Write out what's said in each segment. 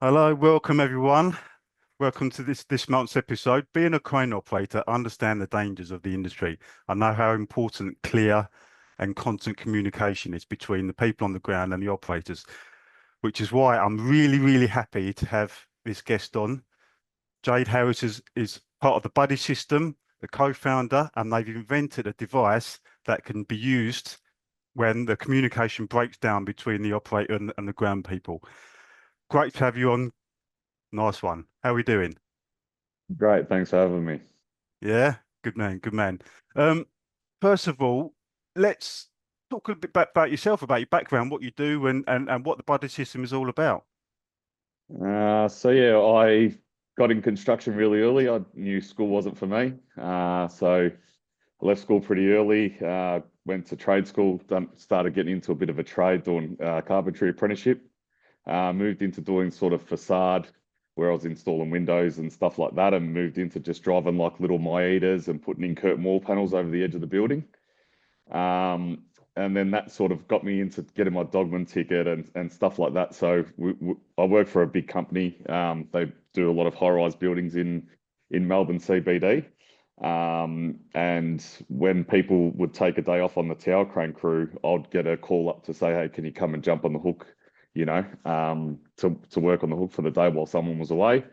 Hello, welcome everyone. Welcome to this month's episode. Being a crane operator, I understand the dangers of the industry. I know how important clear and constant communication is between the people on the ground and the operators, which is why I'm really happy to have this guest on. Jade Harris is part of the Buddie System, the co-founder, and they've invented a device that can be used when the communication breaks down between the operator and the ground people. Great to have you on. Nice one. How are we doing? Great, thanks for having me. Yeah, good man, good man. Um, First of all, let's talk a bit about yourself, about your background, what you do, and what the Buddie System is all about. I got in construction really early. I knew school wasn't for me. So I left school pretty early, went to trade school, started getting into a bit of a trade, doing carpentry apprenticeship. Moved into doing sort of facade, where I was installing windows and stuff like that, and moved into just driving like little my eaters and putting in curtain wall panels over the edge of the building. Um, and then that sort of got me into getting my Dogman ticket and stuff like that. So I work for a big company. They do a lot of high-rise buildings in Melbourne CBD. And when people would take a day off on the tower crane crew, I'd get a call up to say, "Hey, can you come and jump on the hook? To work on the hook for the day while someone was away."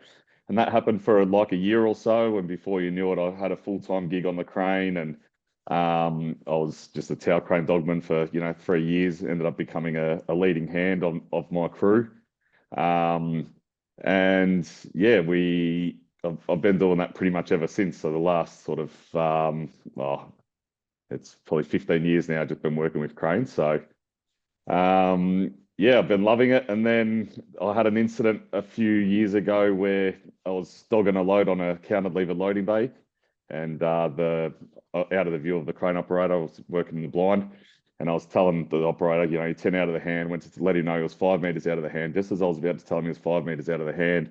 And that happened for like a year or so. And before you knew it, I had a full-time gig on the crane, and I was just a tower crane dogman for 3 years. Ended up becoming a leading hand of my crew. Um, and yeah, I've been doing that pretty much ever since. So the last sort of it's probably 15 years now. I've just been working with cranes. So yeah, I've been loving it. And then I had an incident a few years ago where I was dogging a load on a countered lever loading bay, and the out of the view of the crane operator, I was working in the blind, and I was telling the operator, you're 10 out of the hand. Went to let him know he was 5 meters out of the hand. Just as I was about to tell him he was 5 meters out of the hand,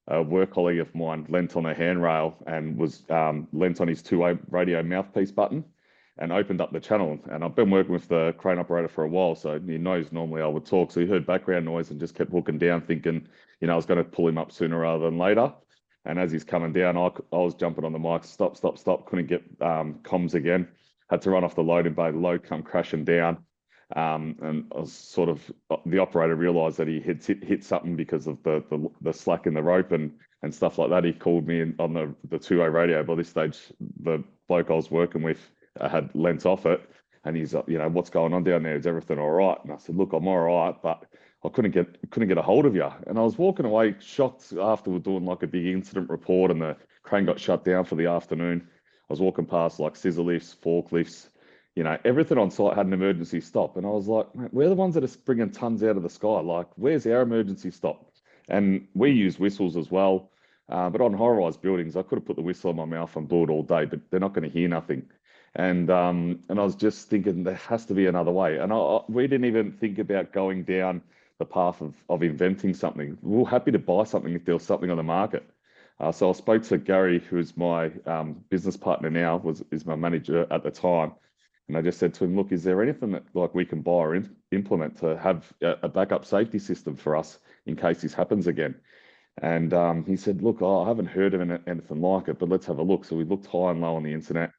a work colleague of mine leant on a handrail and was leant on his two-way radio mouthpiece button and opened up the channel. And I've been working with the crane operator for a while, so he knows normally I would talk. So he heard background noise and just kept hooking down, thinking, I was going to pull him up sooner rather than later. And as he's coming down, I was jumping on the mic, stop, couldn't get comms again. Had to run off the loading bay, the load come crashing down. And I was sort of, the operator realized that he had hit something because of the slack in the rope and stuff like that. He called me on the two-way radio. By this stage, the bloke I was working with had lent off it, and he's what's going on down there? Is everything all right? And I said, look, I'm all right, but I couldn't get a hold of you. And I was walking away shocked after we're doing like a big incident report, and the crane got shut down for the afternoon. I was walking past like scissor lifts, forklifts, everything on site had an emergency stop. And I was like, "Mate, we're the ones that are bringing tons out of the sky. Like, where's our emergency stop?" And we use whistles as well. But on high-rise buildings, I could have put the whistle in my mouth and blew it all day, but they're not going to hear nothing. And I was just thinking there has to be another way. And we didn't even think about going down the path of inventing something. We were happy to buy something if there was something on the market. So I spoke to Gary, who's my business partner now, is my manager at the time, and I just said to him, "Look, is there anything that like we can buy or implement to have a backup safety system for us in case this happens again?" And he said, "Look, I haven't heard of anything like it, but let's have a look." So we looked high and low on the internet,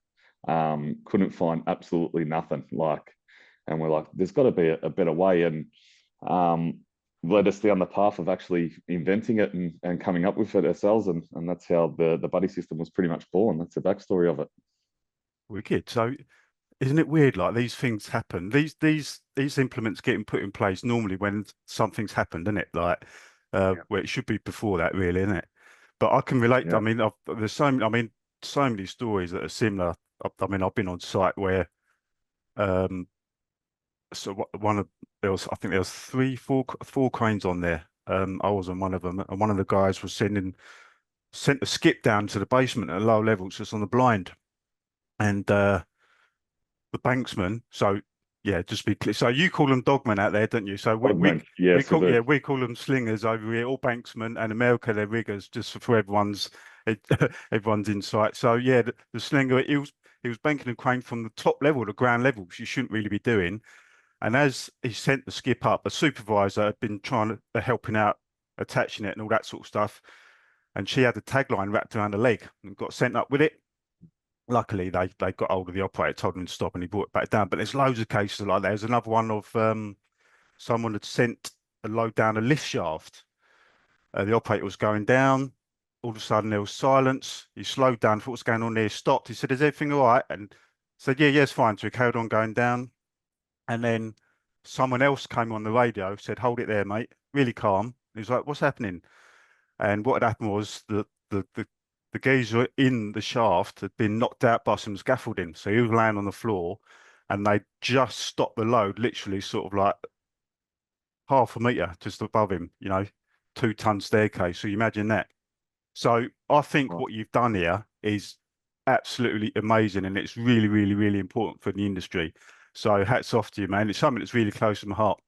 couldn't find absolutely nothing. And we're like, "There's got to be a better way." And um, led us down the path of actually inventing it and coming up with it ourselves. And that's how the Buddie System was pretty much born. That's the backstory of it. Wicked. So, isn't it weird? Like these things happen. These implements getting put in place normally when something's happened, isn't it? Like, Yeah. well, it should be before that, really, isn't it? But I can relate. I Yeah. mean, there's so many stories that are similar. I mean, I've been on site where um, one of there was, I think there was four cranes on there. I was on one of them, and one of the guys was sent a skip down to the basement at low levels, just on the blind, and the banksman. So yeah, just be clear. So you call them dogmen out there, don't you? So Dogman. we Yes, we call do. yeah we call them slingers over here, or banksmen, and America they're riggers, just for everyone's everyone's insight. So yeah, the slinger he was banking a crane from the top level to ground level, which you shouldn't really be doing. And as he sent the skip up, a supervisor had been helping out attaching it and all that sort of stuff. And she had the tagline wrapped around her leg and got sent up with it. Luckily, they got hold of the operator, told him to stop, and he brought it back down. But there's loads of cases like that. There's another one of someone had sent a load down a lift shaft. The operator was going down. All of a sudden, there was silence. He slowed down, thought what's going on there, stopped. He said, "Is everything all right?" And said, "Yeah, it's fine." So he carried on going down. And then someone else came on the radio, said, "Hold it there, mate." Really calm. He was like, "What's happening?" And what had happened was the geezer in the shaft had been knocked out by some scaffolding. So he was laying on the floor and they just stopped the load, literally sort of like half a metre just above him, 2-ton staircase. So you imagine that. So I think Right. what you've done here is absolutely amazing, and it's really, really, really important for the industry. So hats off to you, man. It's something that's really close to my heart.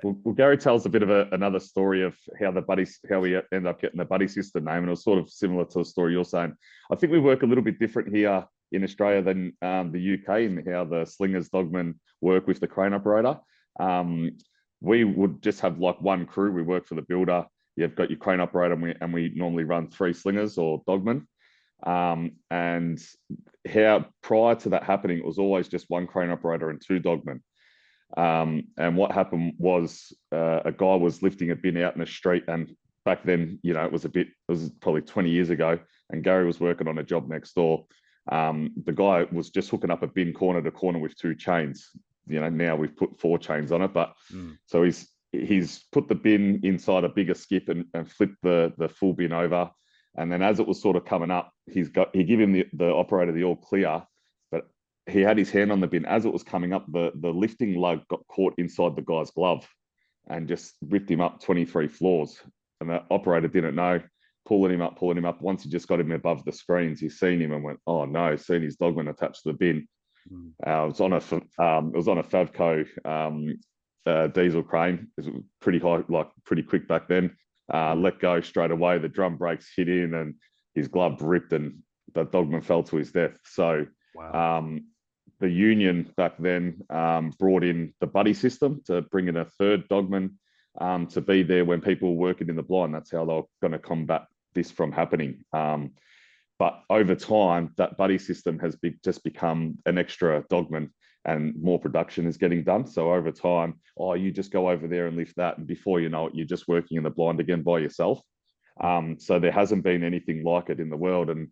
Well, Gary tells a bit of another story of how we ended up getting the Buddie System name, and it was sort of similar to the story you're saying. I think we work a little bit different here in Australia than the UK, and how the Slingers Dogman work with the crane operator. We would just have like one crew. We work for the builder. You've got your crane operator, and we normally run 3 Slingers or Dogman. And how prior to that happening, it was always just 1 crane operator and 2 Dogmen. And what happened was a guy was lifting a bin out in the street, and back then, it was probably 20 years ago, and Gary was working on a job next door. The guy was just hooking up a bin corner to corner with 2 chains. Now we've put 4 chains on it, but so he's put the bin inside a bigger skip and flipped the full bin over. And then as it was sort of coming up, he gave him the operator the all clear, but he had his hand on the bin. As it was coming up, the lifting lug got caught inside the guy's glove and just ripped him up 23 floors. And the operator didn't know, pulling him up. Once he just got him above the screens, he seen him and went, "Oh no!" Seen his Dogman attached to the bin. It was on a Favco diesel crane. It was pretty high, like pretty quick back then. Let go straight away. The drum brakes hit in, and his glove ripped, and the Dogman fell to his death. So Wow. the union back then brought in the Buddie System to bring in a 3rd Dogman to be there when people were working in the blind. That's how they were going to combat this from happening. But over time, that Buddie System has just become an extra Dogman, and more production is getting done. So over time, you just go over there and lift that, and before you know it, you're just working in the blind again by yourself. So there hasn't been anything like it in the world, and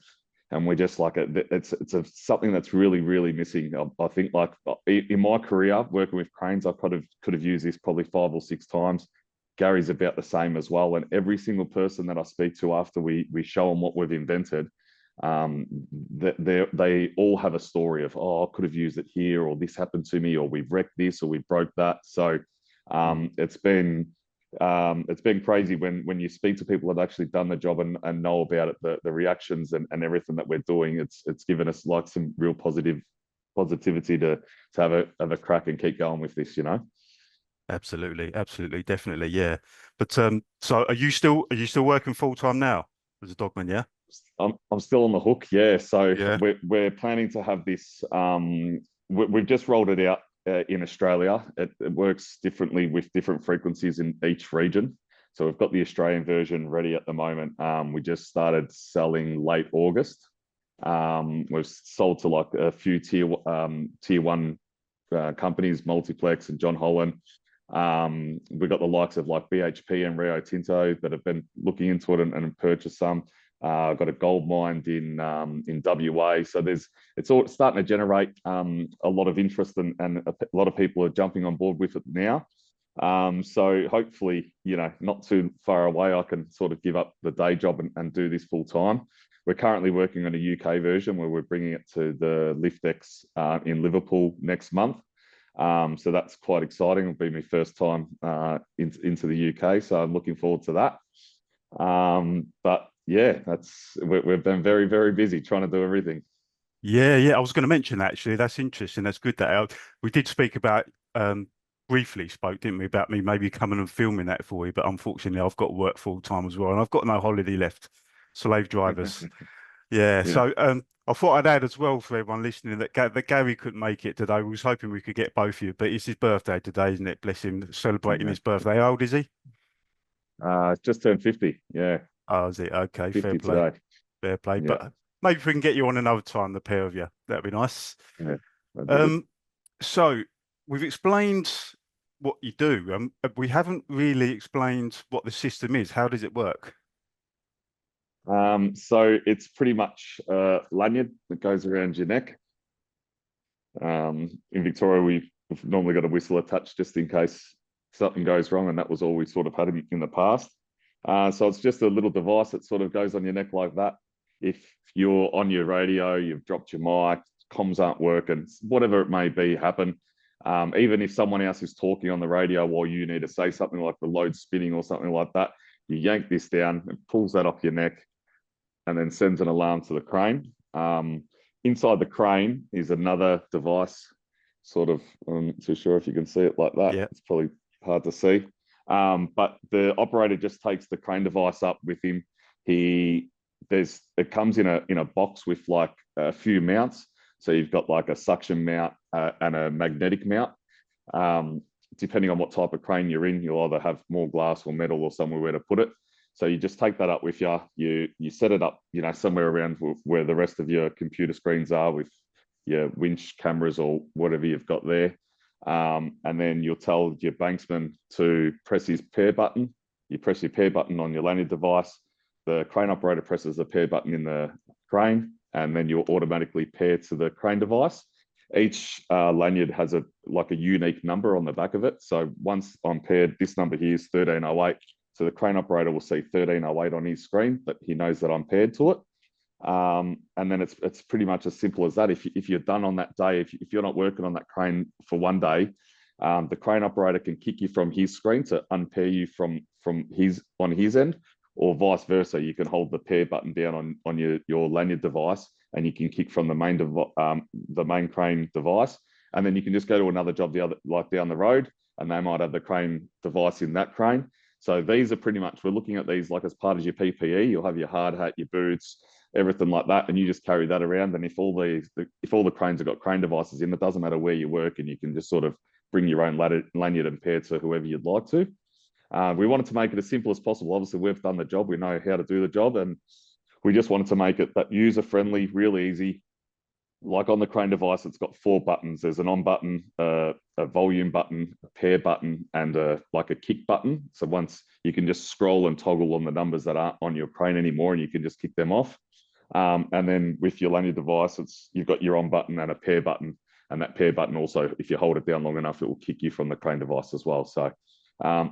we just like it. It's something that's really, really missing. I think, like in my career working with cranes, I could have used this probably 5 or 6 times. Gary's about the same as well, and every single person that I speak to after we show them what we've invented, they all have a story of, I could have used it here, or this happened to me, or we wrecked this, or we broke that. So it's been crazy when you speak to people that have actually done the job and know about it, the reactions and everything that we're doing. It's given us like some real positivity to have a crack and keep going with this. Absolutely, definitely, yeah. But so are you still working full time now as a Dogman? Yeah. I'm still on the hook, yeah. So Yeah. we're planning to have this. We've just rolled it out in Australia. It works differently with different frequencies in each region. So we've got the Australian version ready at the moment. We just started selling late August. We've sold to like a few tier 1 companies, Multiplex and John Holland. We've got the likes of like BHP and Rio Tinto that have been looking into it and purchased some. Got a gold mine in WA, so it's all starting to generate a lot of interest, and a lot of people are jumping on board with it now. So hopefully, not too far away, I can sort of give up the day job and do this full time. We're currently working on a UK version where we're bringing it to the Liftex in Liverpool next month. So that's quite exciting. It'll be my first time into the UK, so I'm looking forward to that. But yeah, we've been very, very busy trying to do everything. Yeah. I was going to mention that, actually. That's interesting. That's good that we did speak about briefly spoke, didn't we, about me maybe coming and filming that for you, but unfortunately I've got to work full time as well, and I've got no holiday left. Slave drivers. Yeah. Yeah. So I thought I'd add as well for everyone listening that Gary couldn't make it today. We was hoping we could get both of you, but it's his birthday today, isn't it? Bless him, celebrating Yeah. his birthday. How old is he? Just turned 50. Yeah, Oh, is it? Okay, fair 50 play. today. Fair play. Yeah, But maybe if we can get you on another time, the pair of you. That'd be nice. yeah, that'd be good. Um, so we've explained what you do. We haven't really explained what the system is. How does it work? So it's pretty much a lanyard that goes around your neck. In Victoria, we've normally got a whistle attached just in case something goes wrong, and that was all we sort of had in the past. So it's just a little device that sort of goes on your neck like that. If you're on your radio, you've dropped your mic, comms aren't working, whatever it may be happen. Even if someone else is talking on the radio while you need to say something like the load spinning or something like that, you yank this down, it pulls that off your neck, and then sends an alarm to the crane. Inside the crane is another device, sort of, I'm not too sure if you can see it like that. Yeah. It's probably hard to see. But the operator just takes the crane device up with him. It comes in a box with like a few mounts. So you've got like a suction mount and a magnetic mount. Depending on what type of crane you're in, you'll either have more glass or metal or somewhere where to put it. So you just take that up with you. You set it up, somewhere around where the rest of your computer screens are with your winch cameras or whatever you've got there. And then you'll tell your banksman to press his pair button. You press your pair button on your lanyard device. The crane operator presses the pair button in the crane, and then you'll automatically pair to the crane device. Each lanyard has a unique number on the back of it. So once I'm paired, this number here is 1308. So the crane operator will see 1308 on his screen, but he knows that I'm paired to it. And then it's pretty much as simple as that. If you're done on that day, if you're not working on that crane for one day, the crane operator can kick you from his screen to unpair you from on his end, or vice versa. You can hold the pair button down on your lanyard device, and you can kick from the main crane device, and then you can just go to another job down the road, and they might have the crane device in that crane. So these are pretty much, we're looking at these like as part of your PPE. You'll have your hard hat, your boots, everything like that, and you just carry that around. And if all the cranes have got crane devices in, it doesn't matter where you work, and you can just sort of bring your own lanyard and pair to whoever you'd like to. We wanted to make it as simple as possible. Obviously, we've done the job. We know how to do the job, and we just wanted to make it that user-friendly, real easy. Like on the crane device, it's got 4 buttons. There's an on button, a volume button, a pair button, and a kick button. So once you can just scroll and toggle on the numbers that aren't on your crane anymore, and you can just kick them off. And then with your lanyard device, you've got your on button and a pair button. And that pair button also, if you hold it down long enough, it will kick you from the crane device as well. So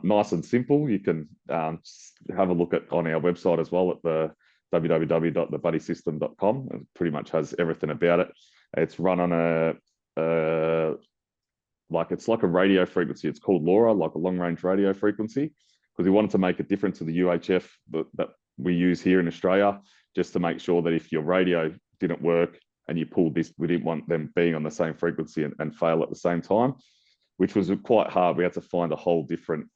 nice and simple. You can have a look on our website as well at the www.thebuddysystem.com. It pretty much has everything about it. It's run on it's like a radio frequency. It's called LoRa, like a long range radio frequency, because we wanted to make it different to the UHF that we use here in Australia, just to make sure that if your radio didn't work and you pulled this, we didn't want them being on the same frequency and fail at the same time, which was quite hard. We had to find a whole different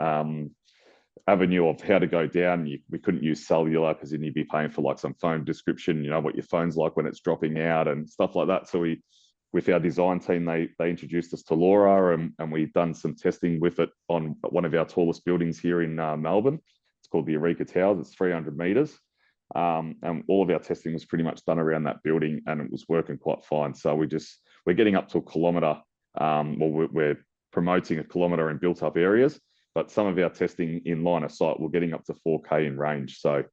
avenue of how to go down. We couldn't use cellular, because then you'd be paying for like some phone description, what your phone's like when it's dropping out and stuff like that. So with our design team, they introduced us to LoRa, and we've done some testing with it on one of our tallest buildings here in Melbourne. It's called the Eureka Towers. It's 300 meters. And all of our testing was pretty much done around that building, and it was working quite fine. So we're getting up to a kilometre. We're promoting a kilometre in built up areas, but some of our testing in line of sight, we're getting up to 4K in range. So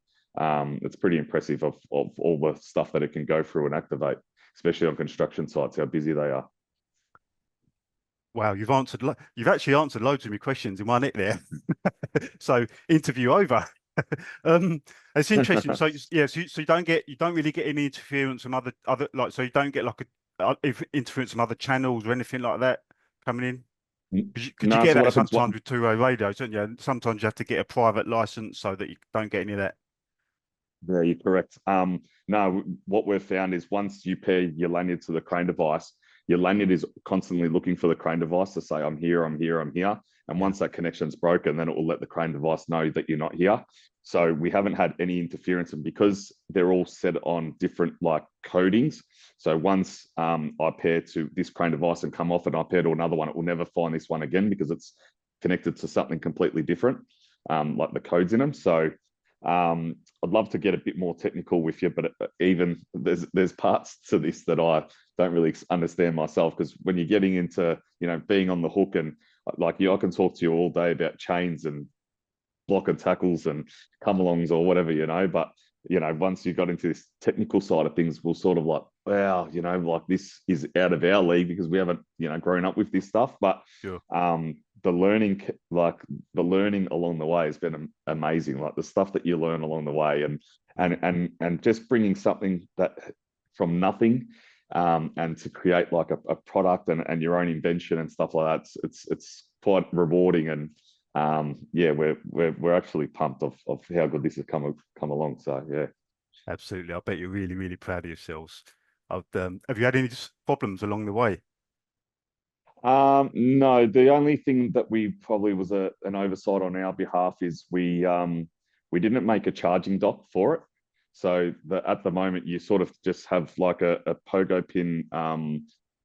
it's pretty impressive of all the stuff that it can go through and activate, especially on construction sites, how busy they are. Wow, you've actually answered loads of my questions in one hit there. So interview over. It's interesting. So yeah, so you don't really get any interference from other so you don't get interference from other channels or anything like that coming in. Because you get that sometimes with two-way radios, don't you? Sometimes you have to get a private license so that you don't get any of that. Yeah, you're correct. No, what we've found is once you pair your lanyard to the crane device, your lanyard is constantly looking for the crane device to say, I'm here, I'm here, I'm here. And once that connection's broken, then it will let the crane device know that you're not here. So we haven't had any interference, and because they're all set on different codings. So once I pair to this crane device and come off and I pair to another one, it will never find this one again because it's connected to something completely different. like the codes in them. So I'd love to get a bit more technical with you, but even there's parts to this that I don't really understand myself, because when you're getting into, being on the hook, and like I can talk to you all day about chains and block and tackles and come-alongs or whatever, but once you got into this technical side of things, we're sort of like, wow, like this is out of our league because we haven't, grown up with this stuff. But Sure. the learning along the way has been amazing. Like the stuff that you learn along the way, and just bringing something that from nothing, and to create like a product and your own invention and stuff like that. It's quite rewarding, and we're actually pumped of how good this has come along. So yeah, Absolutely. I bet you're really, really proud of yourselves. Have you had any problems along the way? No, the only thing that we probably was an oversight on our behalf is we didn't make a charging dock for it. So at the moment you sort of just have like a pogo pin.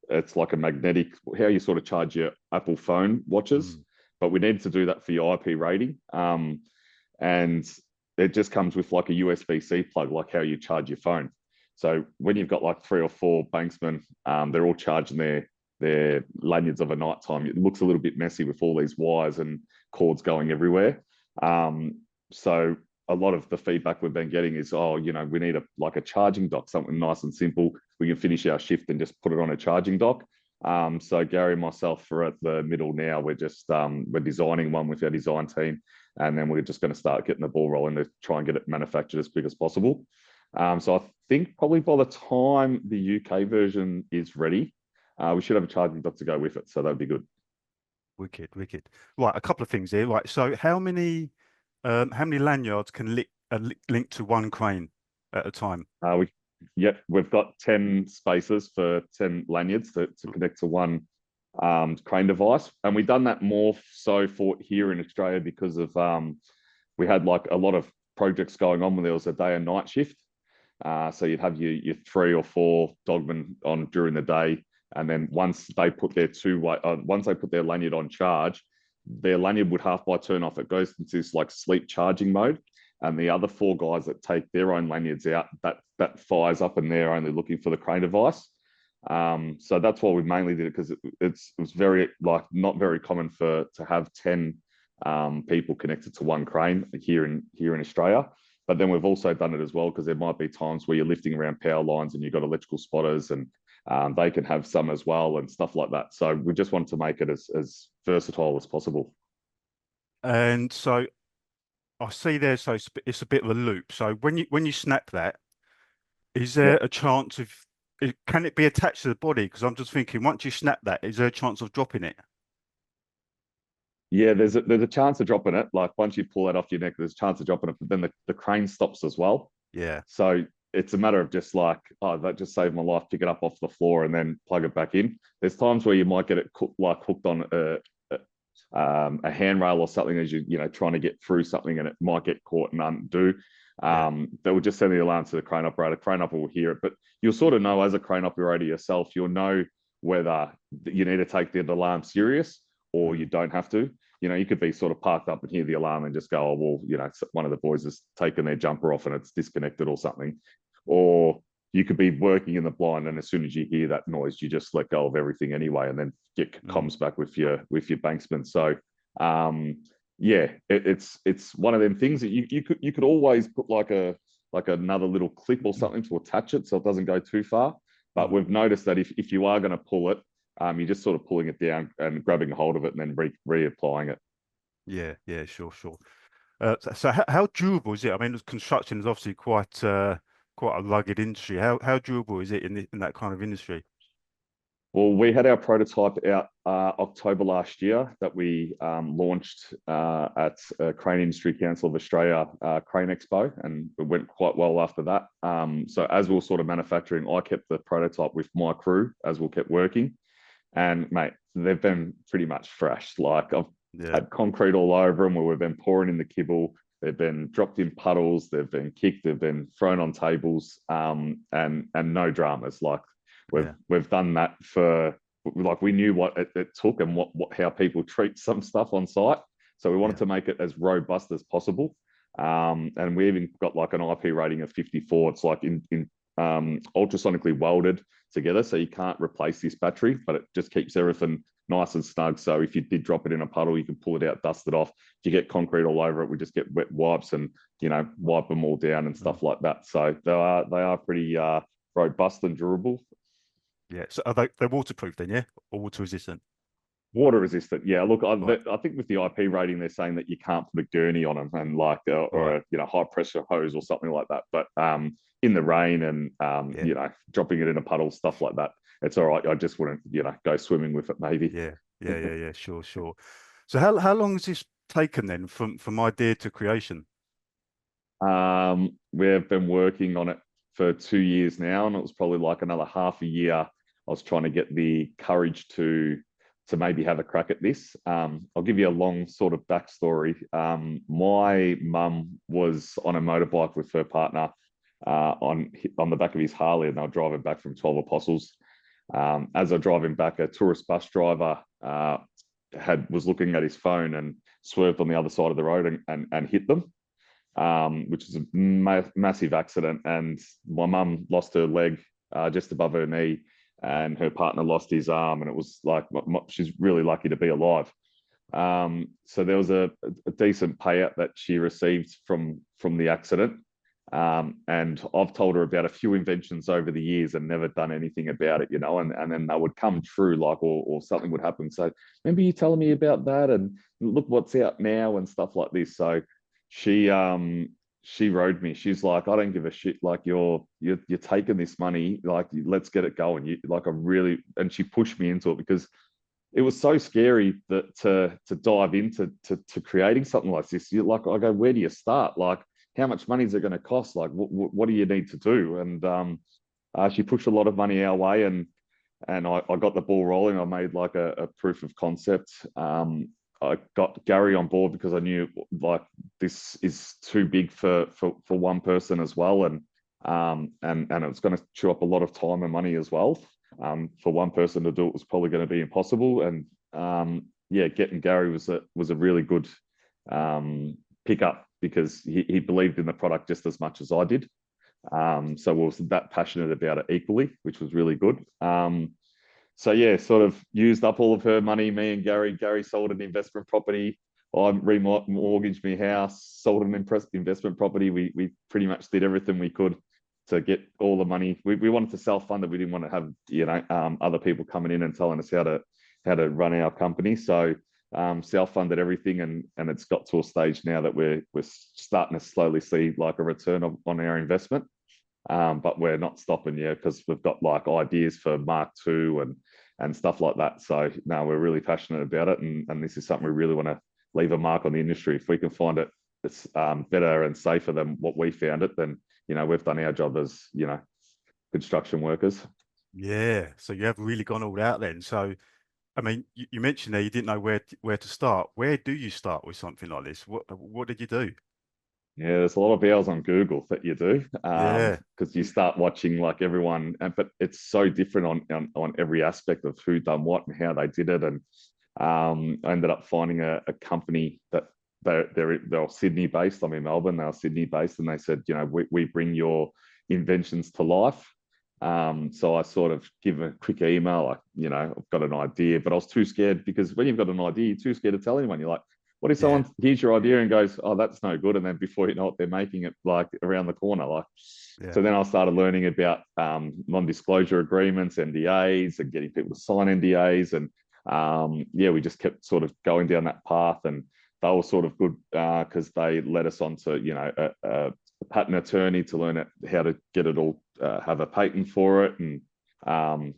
It's like a magnetic, how you sort of charge your Apple phone watches, but we need to do that for your IP rating. And it just comes with like a USB-C plug, like how you charge your phone. So when you've got like 3 or 4 banksmen, they're all charging their lanyards of a night time. It looks a little bit messy with all these wires and cords going everywhere. So a lot of the feedback we've been getting is, we need a charging dock, something nice and simple. We can finish our shift and just put it on a charging dock. So Gary and myself are at the middle now. We're just we're designing one with our design team, and then we're just going to start getting the ball rolling to try and get it manufactured as quick as possible. So I think probably by the time the UK version is ready, we should have a charging dock to go with it. So that'd be good. Wicked, wicked. Right, a couple of things here. Right, so how many lanyards can link to one crane at a time? We've got 10 spaces for 10 lanyards to connect to one crane device, and we've done that more so for here in Australia because of we had like a lot of projects going on when there was a day and night shift. So you'd have your 3 or 4 dogmen on during the day, and then once they put their lanyard on charge, their lanyard would half by turn off. It goes into this like sleep charging mode, and the other 4 guys that take their own lanyards out, that fires up, and they're only looking for the crane device. So that's why we mainly did it, because it was very not very common to have 10 people connected to one crane here in Australia. But then we've also done it as well because there might be times where you're lifting around power lines and you've got electrical spotters, and they can have some as well and stuff like that. So we just wanted to make it as versatile as possible. And so I see there, so it's a bit of a loop. So when you snap that, is there a chance of can it be attached to the body? Because I'm just thinking, once you snap that, is there a chance of dropping it? Yeah, there's a chance of dropping it. Like once you pull that off your neck, there's a chance of dropping it, but then the crane stops as well. Yeah. So it's a matter of just like, that just saved my life. Pick it up off the floor and then plug it back in. There's times where you might get it hooked on a handrail or something as you trying to get through something, and it might get caught and undo. They will just send the alarm to the crane operator. Crane operator will hear it, but you'll sort of know as a crane operator yourself. You'll know whether you need to take the alarm serious or you don't have to. You could be sort of parked up and hear the alarm and just go, oh, well, one of the boys has taken their jumper off and it's disconnected or something. Or you could be working in the blind, and as soon as you hear that noise, you just let go of everything anyway, and then get comms back with your banksman. So, it's one of them things that you could always put like another little clip or something to attach it so it doesn't go too far. But we've noticed that if you are going to pull it, you're just sort of pulling it down and grabbing a hold of it and then reapplying it. Yeah, sure. So how durable is it? I mean, construction is obviously quite a rugged industry. How durable is it in that kind of industry? Well, we had our prototype out October last year that we launched at Crane Industry Council of Australia Crane Expo, and it went quite well after that. So as we were sort of manufacturing, I kept the prototype with my crew as we kept working. And mate, they've been pretty much fresh. Like I've had concrete all over them, where we've been pouring in the kibble. They've been dropped in puddles. They've been kicked. They've been thrown on tables. And no dramas. Like we've done that for, like, we knew what it took and how people treat some stuff on site. So we wanted to make it as robust as possible. And we even got like an IP rating of 54. It's like in ultrasonically welded together, so you can't replace this battery, but it just keeps everything nice and snug. So if you did drop it in a puddle, you can pull it out, dust it off. If you get concrete all over it, we just get wet wipes and wipe them all down and stuff like that. So they are pretty robust and durable. Yeah. So they're waterproof then, yeah, or water resistant? Water resistant, yeah. Look, I think with the IP rating, they're saying that you can't put a gurney on them and like or a high pressure hose or something like that. But in the rain and dropping it in a puddle, stuff like that, it's all right. I just wouldn't go swimming with it, maybe. Yeah. Sure. So how long has this taken then from idea to creation? We've been working on it for 2 years now, and it was probably like another half a year. I was trying to get the courage to maybe have a crack at this. I'll give you a long sort of backstory. My mum was on a motorbike with her partner on the back of his Harley, and they were driving back from 12 Apostles. As they're driving back, a tourist bus driver was looking at his phone and swerved on the other side of the road and hit them, which is a massive accident. And my mum lost her leg just above her knee, and her partner lost his arm, and it was like she's really lucky to be alive. So there was a decent payout that she received from the accident. And I've told her about a few inventions over the years and never done anything about it, and then they would come true, like, or something would happen. So remember you telling me about that, and look what's out now and stuff like this. So she rode me. She's like, I don't give a shit. Like you're taking this money. Like let's get it going. And she pushed me into it because it was so scary that to dive into creating something like this. I go, where do you start? Like how much money is it going to cost? Like what do you need to do? And she pushed a lot of money our way, and I got the ball rolling. I made like a proof of concept. I got Gary on board because I knew like this is too big for one person as well, and it's going to chew up a lot of time and money as well. For one person to do it was probably going to be impossible, and getting Gary was a really good pickup because he believed in the product just as much as I did. So we was that passionate about it equally, which was really good. So yeah, sort of used up all of her money. Me and Gary sold an investment property. I remortgaged my house, sold an investment property. We pretty much did everything we could to get all the money. We wanted to self-fund it. We didn't want to have other people coming in and telling us how to run our company. So self-funded everything, and it's got to a stage now that we're starting to slowly see like a return on our investment. But we're not stopping yet because we've got like ideas for Mark II and stuff like that. So no, we're really passionate about it, and this is something we really want to leave a mark on the industry. If we can find it that's better and safer than what we found it, then we've done our job as construction workers. Yeah, so you have really gone all out then. So I mean, you mentioned there you didn't know where to start. Where do you start with something like this? What did you do? Yeah, there's a lot of hours on Google that you do, because you start watching like everyone, but it's so different on every aspect of who done what and how they did it. And I ended up finding a company that they're Sydney based. I'm in Melbourne. They're Sydney based, and they said, we bring your inventions to life. So I sort of give a quick email, like, I've got an idea, but I was too scared because when you've got an idea, you're too scared to tell anyone. You're like, what if someone hears your idea and goes, oh, that's no good? And then before you know it, they're making it like around the corner. So then I started learning about non-disclosure agreements, NDAs, and getting people to sign NDAs. And we just kept sort of going down that path. And they were sort of good because they led us on to, a patent attorney to learn how to get it all, have a patent for it. And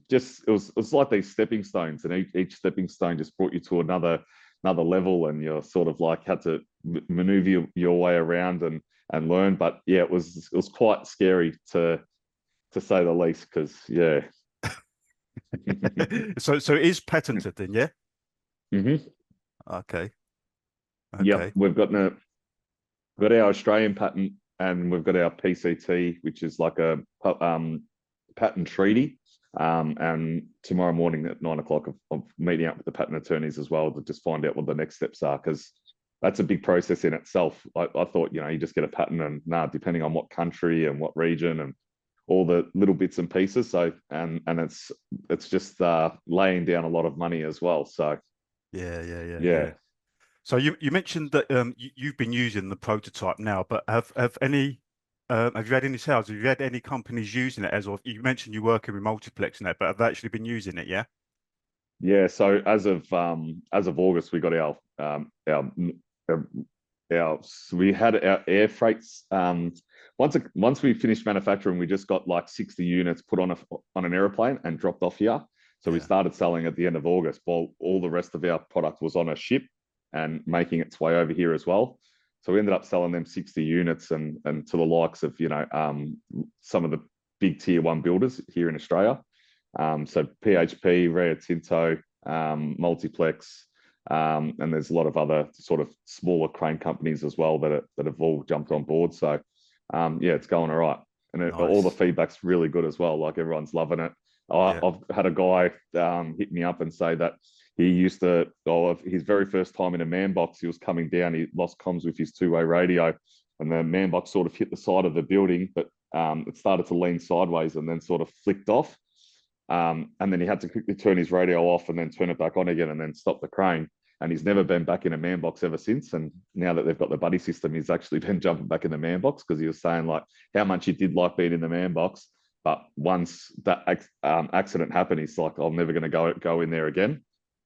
it was like these stepping stones, and each stepping stone just brought you to another level, and you're sort of like had to maneuver your way around and learn. But yeah, it was quite scary to say the least, because So it is patented then, yeah? Mm-hmm. Okay. Yep, we've got our Australian patent, and we've got our PCT, which is like a patent treaty. And tomorrow morning at 9 o'clock, I'm meeting up with the patent attorneys as well to just find out what the next steps are, because that's a big process in itself. I thought, you just get a pattern and depending on what country and what region and all the little bits and pieces. So, and it's just laying down a lot of money as well. So, Yeah. So you mentioned that you've been using the prototype now, but have you had any sales? Have you had any companies using it you mentioned you're working with Multiplex and that, but have they actually been using it? Yeah. Yeah. So as of August, we got we had our air freights. Once we finished manufacturing, we just got like 60 units put on an airplane and dropped off here. So we started selling at the end of August, while all the rest of our product was on a ship and making its way over here as well. So we ended up selling them 60 units and to the likes of some of the big tier one builders here in Australia. So PHP, Rio Tinto, Multiplex, and there's a lot of other sort of smaller crane companies as well that have all jumped on board. So it's going all right, and all the feedback's really good as well. Like everyone's loving it. I've had a guy hit me up and say that he used to, his very first time in a man box, he was coming down, he lost comms with his two-way radio, and the man box sort of hit the side of the building, but it started to lean sideways and then sort of flicked off. And then he had to quickly turn his radio off and then turn it back on again and then stop the crane. And he's never been back in a man box ever since. And now that they've got the Buddie system, he's actually been jumping back in the man box because he was saying like how much he did like being in the man box. But once that accident happened, he's like, I'm never going to go in there again.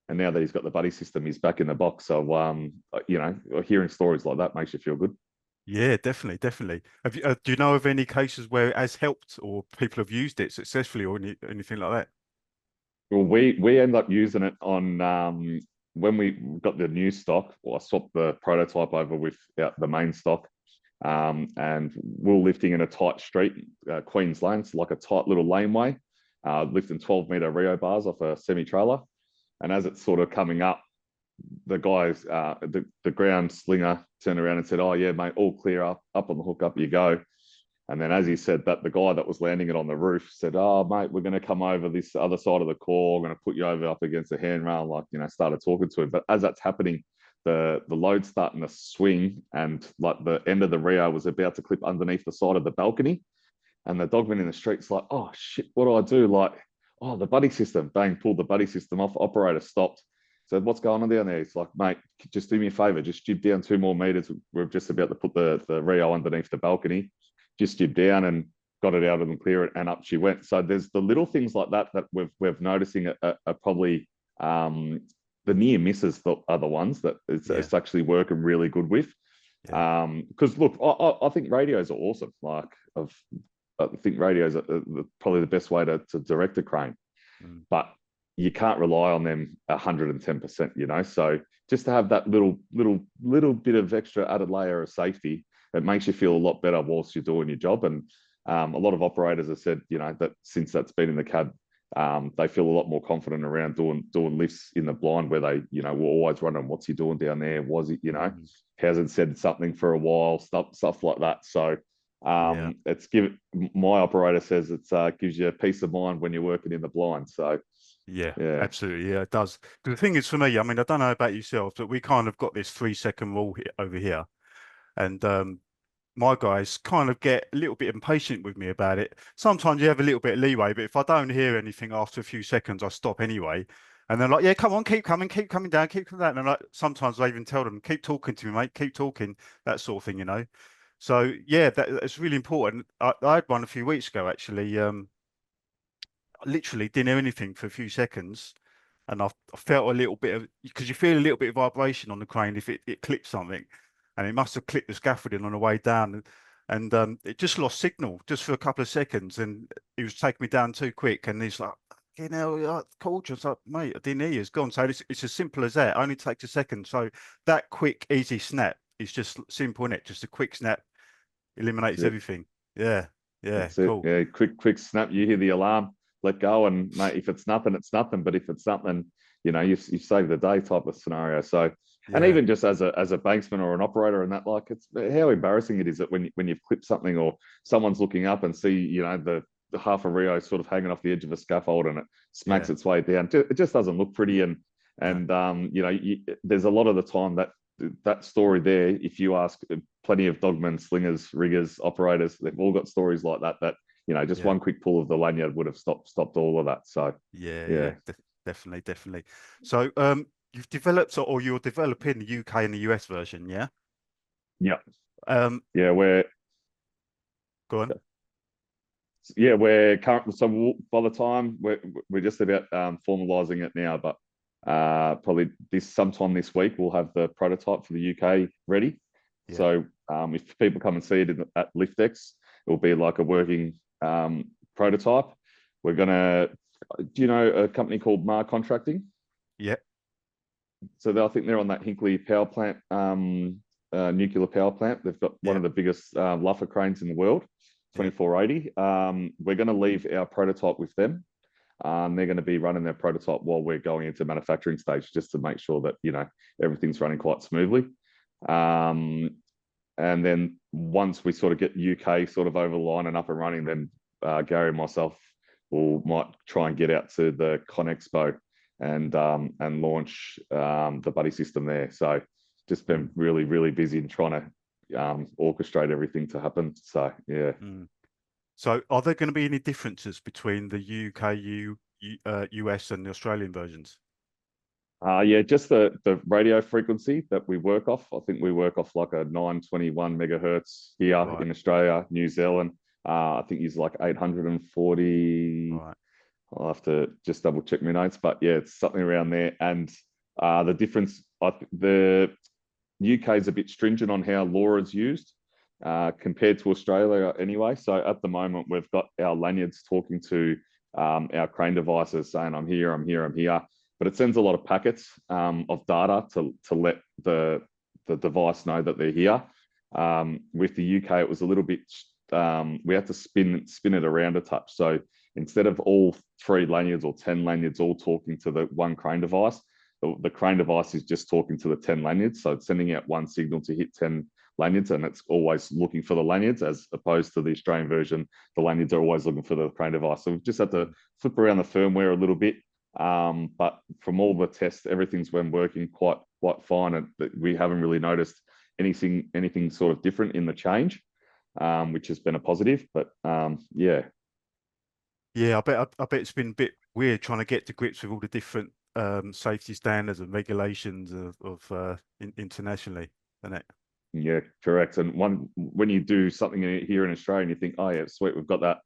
And now that he's got the Buddie system, he's back in the box. So, hearing stories like that makes you feel good. Yeah, definitely. Have you, do you know of any cases where it has helped or people have used it successfully or anything like that? Well, we end up using it on when we got the new stock. Well, I swapped the prototype over with the main stock, and we were lifting in a tight street, Queens Lane, it's like a tight little laneway, lifting 12-meter Rio bars off a semi-trailer. And as it's sort of coming up, the guys, the ground slinger turned around and said, "Oh yeah, mate, all clear, up on the hook, up you go." And then as he said that, the guy that was landing it on the roof said, "Oh mate, we're going to come over this other side of the core. I'm going to put you over up against the handrail." Like, started talking to him. But as that's happening, the load's starting to swing, and like the end of the Rio was about to clip underneath the side of the balcony. And the dogman in the street's like, "Oh shit, what do I do?" Like, "Oh, the Buddie system." Bang, pulled the Buddie system off. Operator stopped. Said, "What's going on down there?" He's like, "Mate, just do me a favor. Just jib down 2 more meters. We're just about to put the Rio underneath the balcony." Just jib down and got it out of them, clear it, and up she went. So there's the little things like that we're noticing are probably the near misses are the ones that it's actually working really good with. Because look, I think radios are awesome. Like I think radios are probably the best way to direct a crane, but you can't rely on them 110%. So just to have that little bit of extra added layer of safety, it makes you feel a lot better whilst you're doing your job. And a lot of operators have said, that since that's been in the cab, they feel a lot more confident around doing lifts in the blind where they, were always wondering, what's he doing down there? Was it, hasn't said something for a while, stuff like that. So my operator says it gives you a peace of mind when you're working in the blind. So yeah, absolutely. Yeah, it does. The thing is for me, I mean, I don't know about yourself, but we kind of got this 3-second rule over here. And my guys kind of get a little bit impatient with me about it. Sometimes you have a little bit of leeway, but if I don't hear anything after a few seconds, I stop anyway. And they're like, "Yeah, come on, keep coming down, keep coming down." And like, sometimes I even tell them, "Keep talking to me, mate, keep talking," that sort of thing. So yeah, that's really important. I had one a few weeks ago, actually. I literally didn't hear anything for a few seconds. And I felt a little bit of, because you feel a little bit of vibration on the crane if it clips something. And it must have clipped the scaffolding on the way down, and it just lost signal just for a couple of seconds, and he was taking me down too quick. And he's like, called you. I was like, "Mate, I didn't hear you. It's gone." So it's as simple as that. It only takes a second. So that quick, easy snap is just simple, innit? Just a quick snap eliminates everything. Yeah, cool. Yeah, quick snap. You hear the alarm, let go, and mate, if it's nothing, it's nothing. But if it's something, you've saved the day type of scenario. So. Yeah. And even just as a banksman or an operator, and that, like, it's how embarrassing it is that when you've clipped something or someone's looking up and see the half a Rio sort of hanging off the edge of a scaffold and it smacks its way down. It just doesn't look pretty, and there's a lot of the time that that story there, if you ask plenty of Dogman, slingers, riggers, operators, they've all got stories like that, just one quick pull of the lanyard would have stopped all of that. So yeah, definitely. So you've developed, or you're developing the UK and the US version, yeah? yeah. Yeah, go on. Yeah, we're currently, so by the time we're just about formalizing it now, but probably sometime this week we'll have the prototype for the UK ready. Yeah. So if people come and see it at LiftX, it'll be like a working prototype. We're gonna, do you know a company called Marr Contracting? Yeah. So I think they're on that Hinkley power plant, nuclear power plant. They've got one of the biggest luffer cranes in the world. 2480. We're going to leave our prototype with them. They're going to be running their prototype while we're going into manufacturing stage, just to make sure that everything's running quite smoothly. And then once we sort of get UK sort of over the line and up and running, then Gary and myself might try and get out to the Con Expo and launch the Buddie System there. So just been really, really busy in trying to orchestrate everything to happen. So yeah. So are there going to be any differences between the UK, US and the Australian versions? Yeah, just the radio frequency that we work off. I think we work off like a 921 megahertz here in Australia. New Zealand, I think he's like 840. Right. I'll have to just double check my notes, but yeah, it's something around there. And the difference, the UK is a bit stringent on how LoRa's used compared to Australia anyway. So at the moment, we've got our lanyards talking to our crane devices saying, I'm here. But it sends a lot of packets of data to let the device know that they're here. With the UK, it was a little bit, we had to spin it around a touch. So instead of all 3 lanyards or 10 lanyards all talking to the one crane device, the crane device is just talking to the 10 lanyards. So it's sending out one signal to hit 10 lanyards, and it's always looking for the lanyards, as opposed to the Australian version. The lanyards are always looking for the crane device. So we've just had to flip around the firmware a little bit. But from all the tests, everything's been working quite fine, and we haven't really noticed anything sort of different in the change, which has been a positive. But yeah. Yeah, I bet it's been a bit weird trying to get to grips with all the different safety standards and regulations of internationally, isn't it? Yeah, correct. And when you do something here in Australia and you think, oh yeah, sweet, we've got that,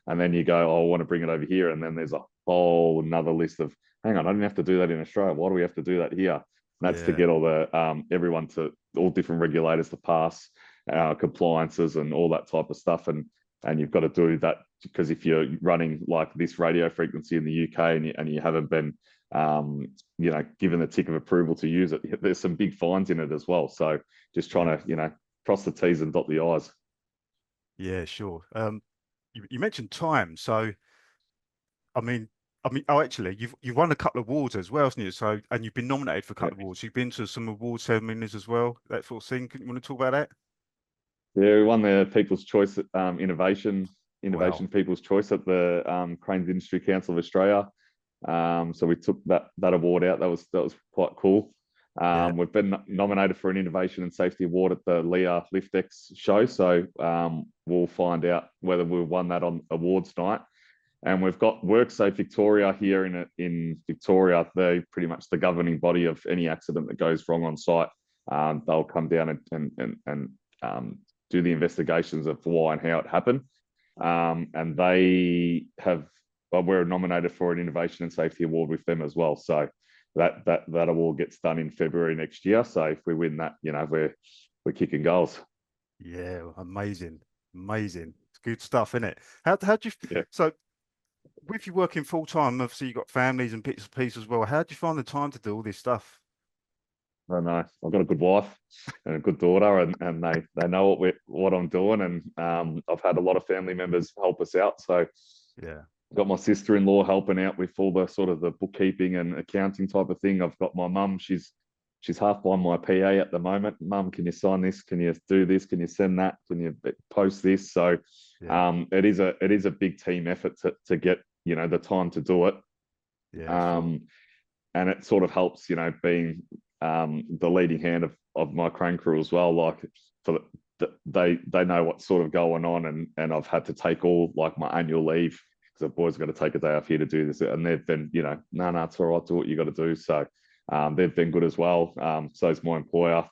and then you go, oh, I want to bring it over here, and then there's a whole another list of, hang on, I didn't have to do that in Australia. Why do we have to do that here? And that's to get all the everyone to all different regulators to pass compliances and all that type of stuff, and you've got to do that because if you're running like this radio frequency in the UK and you haven't been given the tick of approval to use it, there's some big fines in it as well. So just trying to cross the T's and dot the I's. Yeah, sure. You mentioned time, so I mean, actually, you've won a couple of awards as well, hasn't you? So, and you've been nominated for a couple of awards. You've been to some award ceremonies as well, that sort of thing. You want to talk about that? Yeah, we won the People's Choice Innovation People's Choice at the Cranes Industry Council of Australia. So we took that award out. That was quite cool. We've been nominated for an Innovation and Safety Award at the LIA LiftX show. So we'll find out whether we've won that on awards night. And we've got WorkSafe Victoria here in Victoria. They're pretty much the governing body of any accident that goes wrong on site. They'll come down and do the investigations of why and how it happened. And they have, we're nominated for an Innovation and Safety Award with them as well. So that award gets done in February next year. So if we win that, we're kicking goals. Yeah, amazing. It's good stuff, isn't it? How do you? So with you working full time, obviously you've got families and bits and pieces as well. How do you find the time to do all this stuff? I don't know. I've got a good wife and a good daughter, and they know what I'm doing, and I've had a lot of family members help us out. So yeah, I've got my sister-in-law helping out with all the sort of the bookkeeping and accounting type of thing. I've got my mum. She's half by my PA at the moment. Mum, can you sign this? Can you do this? Can you send that? Can you post this? So it is a big team effort to get the time to do it. Yeah. And it sort of helps, being the leading hand of my crane crew as well. Like they know what's sort of going on, and I've had to take all like my annual leave because the boys got to take a day off here to do this, and they've been, no, it's all right, do what you got to do. So they've been good as well. So is my employer.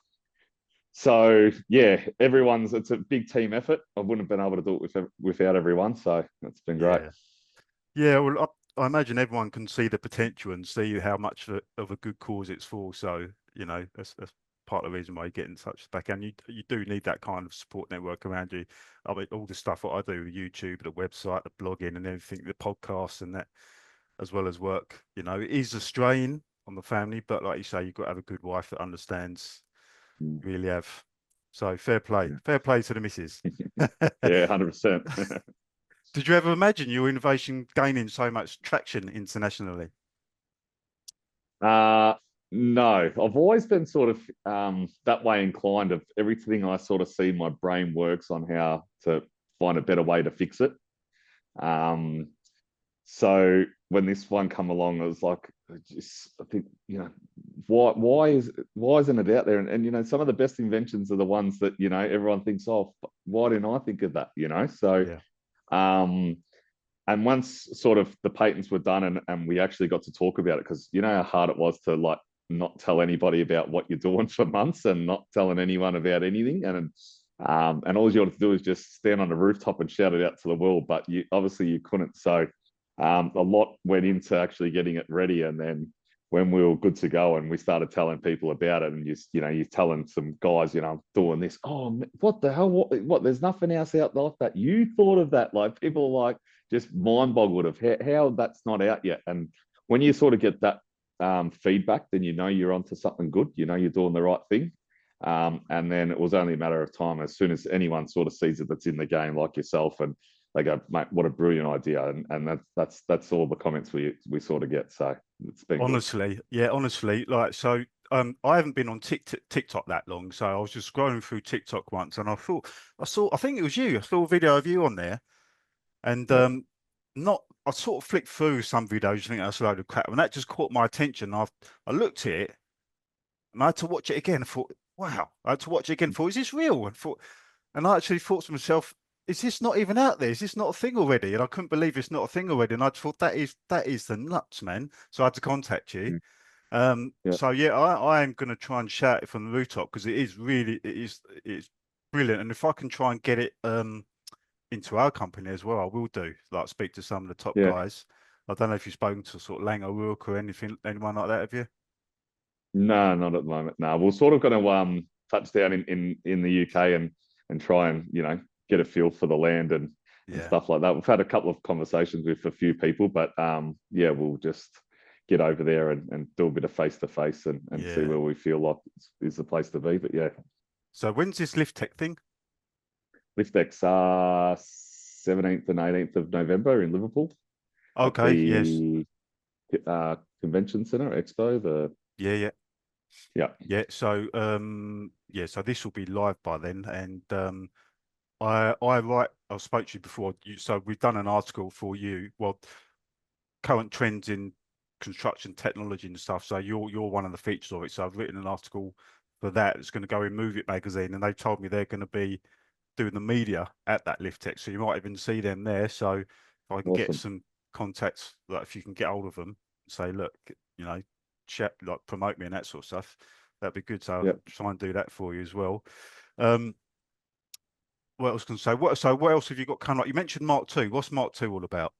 So yeah, it's a big team effort. I wouldn't have been able to do it without everyone. So it's been great. Yeah, well, I imagine everyone can see the potential and see how much of a good cause it's for. So, that's part of the reason why you get in touch back. And you do need that kind of support network around you. I mean, all the stuff that I do, YouTube, the website, the blogging and everything, the podcasts and that, as well as work, it is a strain on the family. But like you say, you've got to have a good wife that understands, really have. So fair play to the missus. Yeah, 100%. Did you ever imagine your innovation gaining so much traction internationally? No, I've always been sort of that way inclined. Of everything I sort of see, my brain works on how to find a better way to fix it. So when this one come along, I was like, I think, why isn't it out there? And some of the best inventions are the ones that everyone thinks, oh, why didn't I think of that? So. Yeah. And once sort of the patents were done and we actually got to talk about it, because how hard it was to like not tell anybody about what you're doing for months and not telling anyone about anything. And all you had to do is just stand on the rooftop and shout it out to the world. But you couldn't. So a lot went into actually getting it ready. And then when we were good to go and we started telling people about it, and you're telling some guys, I'm doing this. Oh, what the hell? What? There's nothing else out like that. You thought of that? Like people are like just mind boggled of how that's not out yet. And when you sort of get that feedback, then you're onto something good. You're doing the right thing. And then it was only a matter of time. As soon as anyone sort of sees it that's in the game, like yourself, and they go, mate, what a brilliant idea. And that's all the comments we sort of get. So it's been honestly, good. Yeah, honestly, like, so I haven't been on TikTok that long, so I was just scrolling through TikTok once and I think it was you. I saw a video of you on there, and I sort of flicked through some videos, think that's a load of crap, and that just caught my attention. I looked at it and I had to watch it again. I thought, wow, I had to watch it again. Thought, is this real? And I actually thought to myself, is this not even out there? Is this not a thing already? And I couldn't believe it's not a thing already. And I thought that is the nuts, man. So I had to contact you. So yeah, I am going to try and shout it from the rooftop because it's brilliant. And if I can try and get it into our company as well, I will do. Like speak to some of the top guys. I don't know if you've spoken to sort of Langer or anyone like that, have you? No, not at the moment. No, we're sort of going to touch down in the UK and try and get a feel for the land and stuff like that. We've had a couple of conversations with a few people, but we'll just get over there and do a bit of face to face and see where we feel like is the place to be. But yeah. So when's this Lift Tech thing? Lift Tech's 17th and 18th of November in Liverpool. Okay. Yes. Convention Centre Expo. Yeah. So so this will be live by then, and I spoke to you before. So we've done an article for you. Well, current trends in construction technology and stuff. So you're one of the features of it. So I've written an article for that. It's going to go in Move It magazine, and they've told me they're going to be doing the media at that Lift Tech. So you might even see them there. So if I can get some contacts, like if you can get hold of them, say, look, chat, like promote me and that sort of stuff, that'd be good. So I'll try and do that for you as well. What else can I say? What else have you got coming up? You mentioned Mark II. What's Mark II all about?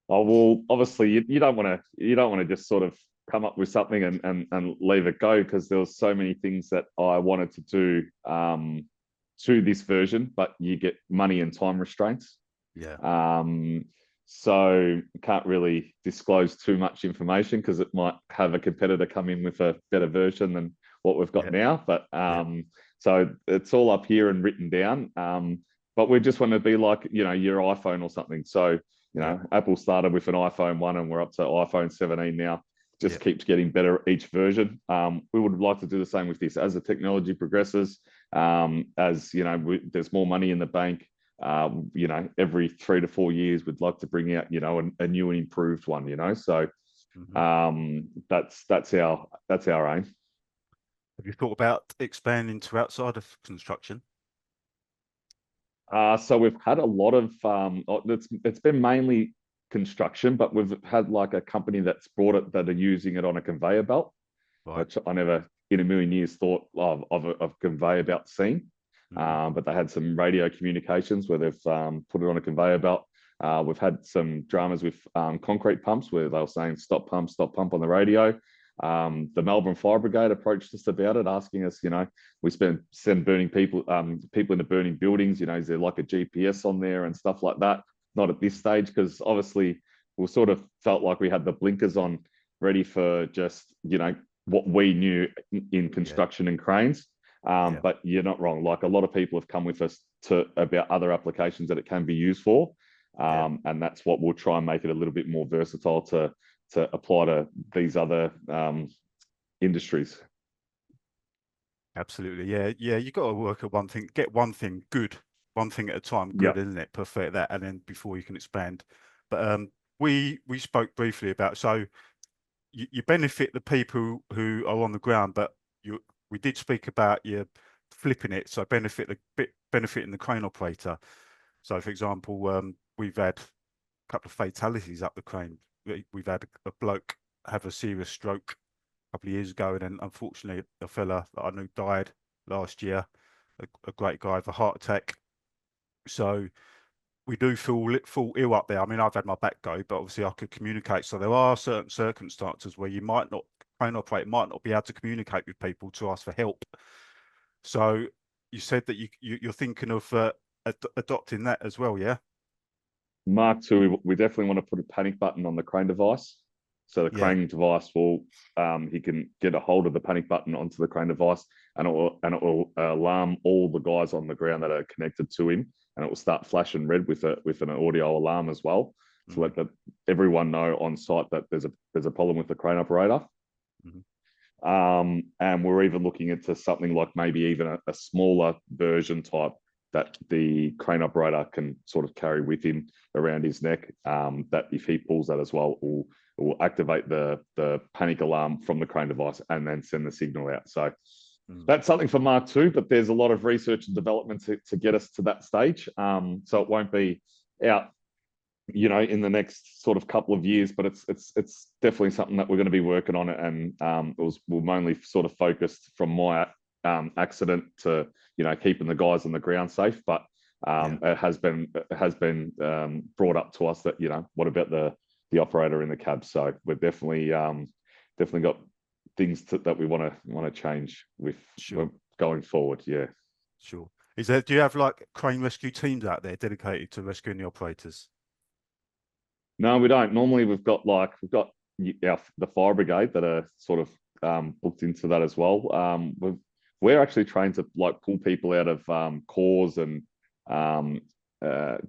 Oh well, obviously you don't want to just sort of come up with something and leave it go, because there was so many things that I wanted to do to this version, but you get money and time restraints. So can't really disclose too much information because it might have a competitor come in with a better version than what we've got now. But so it's all up here and written down. But we just want to be like, your iPhone or something. So, Apple started with an iPhone 1 and we're up to iPhone 17 now. Just keeps getting better each version. We would like to do the same with this as the technology progresses. As there's more money in the bank. Every 3 to 4 years, we'd like to bring out, a new and improved one. So That's our aim. Have you thought about expanding to outside of construction? So we've had a lot of it's been mainly construction, but we've had like a company that's brought it that are using it on a conveyor belt, Right. which I never in a million years thought of a conveyor belt scene. But they had some radio communications where they've put it on a conveyor belt. We've had some dramas with concrete pumps where they were saying stop pump on the radio. The Melbourne Fire Brigade approached us about it, asking us, we send burning people into burning buildings, is there like a GPS on there and stuff like that? Not at this stage, because obviously we sort of felt like we had the blinkers on, ready for just, what we knew in construction and cranes. But you're not wrong. Like a lot of people have come with us about other applications that it can be used for. And that's what we'll try and make it a little bit more versatile to apply to these other industries. Absolutely. Yeah. You got to work at one thing, get one thing good, one thing at a time, good, isn't it? Perfect that, and then before you can expand. But we spoke briefly about, so you benefit the people who are on the ground, but we did speak about you flipping it, so benefiting the crane operator. So for example, we've had a couple of fatalities up the crane. We've had a bloke have a serious stroke a couple of years ago, and then unfortunately a fella that I knew died last year, a great guy with a heart attack. So we do fall ill up there. I mean, I've had my back go, but obviously I could communicate. So there are certain circumstances where crane operator might not be able to communicate with people to ask for help. So you said that you're thinking of adopting that as well, yeah? Mark II, we definitely want to put a panic button on the crane device. So the crane device will, he can get a hold of the panic button onto the crane device, and it will alarm all the guys on the ground that are connected to him, and it will start flashing red with an audio alarm as well, to let everyone know on site that there's a problem with the crane operator. And we're even looking into something like maybe even a smaller version type that the crane operator can sort of carry with him around his neck, that if he pulls that as well, will activate the panic alarm from the crane device and then send the signal out. So that's something for Mark II, but there's a lot of research and development to get us to that stage. So it won't be out, in the next sort of couple of years, but it's definitely something that we're going to be working on. And we're mainly sort of focused from my accident to, keeping the guys on the ground safe. But it has been brought up to us that, what about the operator in the cab? So we've definitely got things that we want to change with going forward. Yeah. Sure. Do you have like crane rescue teams out there dedicated to rescuing the operators? No, we don't. Normally we've got the fire brigade that are sort of booked into that as well. We're actually trained to like pull people out of cores and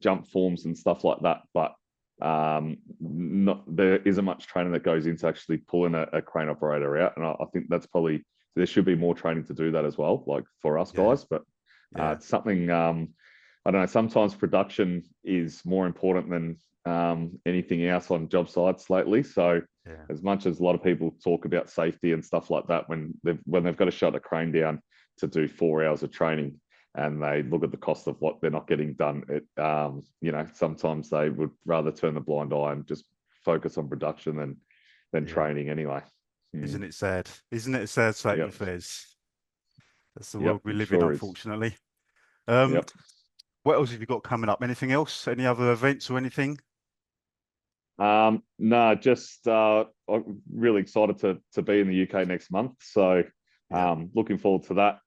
jump forms and stuff like that, but there isn't much training that goes into actually pulling a crane operator out. And I think that's probably, there should be more training to do that as well, like for us guys. But it's something, I don't know, sometimes production is more important than anything else on job sites lately. So as much as a lot of people talk about safety and stuff like that, when they've got to shut a crane down to do 4 hours of training, and they look at the cost of what they're not getting done, sometimes they would rather turn the blind eye and just focus on production than training anyway. Isn't it sad? Isn't it a sad state of affairs? That's the world we live in, unfortunately. What else have you got coming up? Anything else? Any other events or anything? No, just I'm really excited to be in the UK next month. So looking forward to that.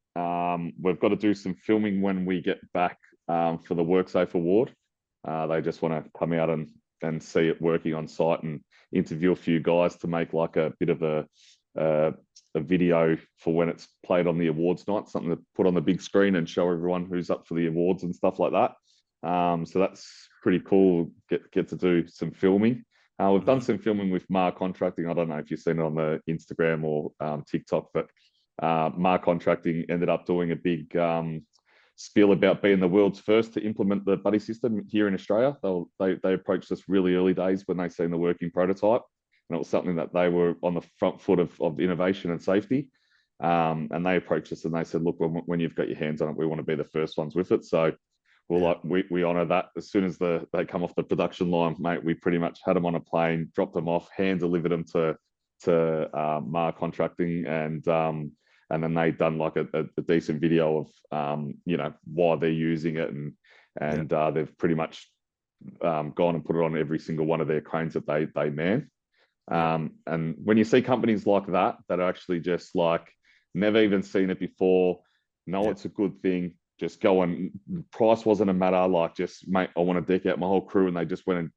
We've got to do some filming when we get back for the WorkSafe Award. They just want to come out and see it working on site and interview a few guys to make like a bit of a video for when it's played on the awards night, something to put on the big screen and show everyone who's up for the awards and stuff like that. So that's pretty cool. Get to do some filming. We've done some filming with Marr Contracting. I don't know if you've seen it on the Instagram or TikTok, but Marr Contracting ended up doing a big spiel about being the world's first to implement the Buddie system here in Australia. They approached us really early days when they seen the working prototype, and it was something that they were on the front foot of innovation and safety. And they approached us and they said, look, when you've got your hands on it, we want to be the first ones with it. So we honor that. As soon as they come off the production line, mate, we pretty much had them on a plane, dropped them off, hand delivered them to Marr Contracting, and then they done like a decent video of why they're using it, and they've pretty much gone and put it on every single one of their cranes that they man. And when you see companies like that are actually just like never even seen it before, know it's a good thing, just go and price wasn't a matter, like just, mate, I want to deck out my whole crew, and they just went and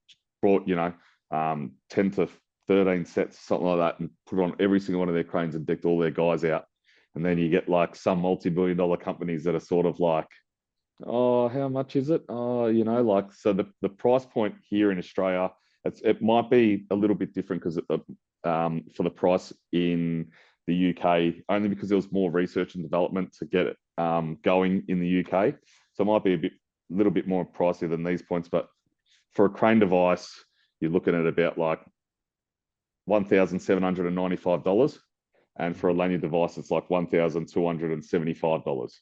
brought 10 to 13 sets, something like that, and put it on every single one of their cranes and decked all their guys out. And then you get like some multi-billion-dollar companies that are sort of like, oh, how much is it? Oh, like, so the price point here in Australia, it might be a little bit different because for the price in the UK, only because there was more research and development to get it going in the UK. So it might be a little bit more pricey than these points. But for a crane device, you're looking at about like $1,795. And for a lanyard device, it's like $1,275.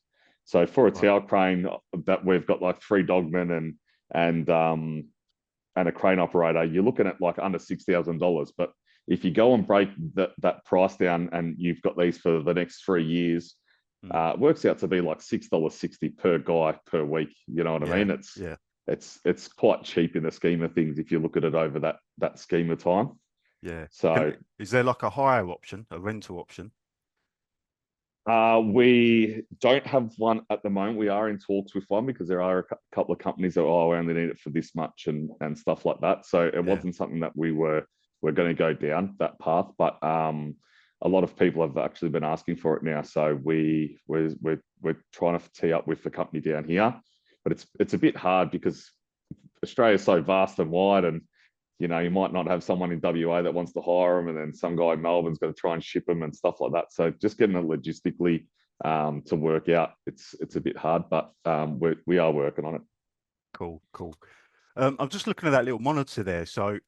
So for a tower crane that we've got like 3 Dogman and a crane operator, you're looking at like under $6,000. But if you go and break that price down and you've got these for the next 3 years, it works out to be like $6.60 per guy per week. You know what I mean? It's quite cheap in the scheme of things if you look at it over that scheme of time. Yeah. So is there like a hire option, a rental option? We don't have one at the moment. We are in talks with one because there are a couple of companies that, we only need it for this much and stuff like that. So it wasn't something that we're going to go down that path. But a lot of people have actually been asking for it now. So we're trying to tee up with the company down here, but it's a bit hard because Australia is so vast and wide, and you might not have someone in WA that wants to hire them, and then some guy in Melbourne's got to try and ship them and stuff like that. So just getting it logistically to work out, it's a bit hard, but we are working on it. Cool. I'm just looking at that little monitor there. So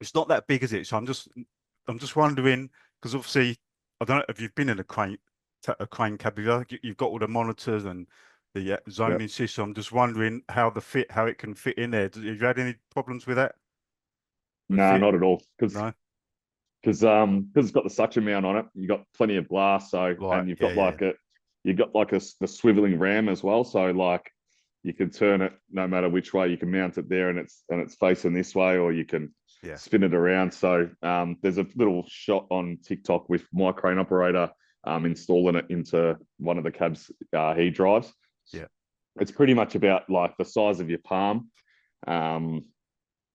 it's not that big, is it? So I'm just wondering, because obviously I don't know if you've been in a crane cab. You've got all the monitors and the zoning system. I'm just wondering how it can fit in there. Have you had any problems with that? No, not at all. Because no? it's got the suction mount on it. You got plenty of glass, and you've got the swiveling ram as well. So like you can turn it no matter which way. You can mount it there, and it's facing this way, or you can spin it around. So there's a little shot on TikTok with my crane operator installing it into one of the cab's he drives. Yeah, it's pretty much about like the size of your palm.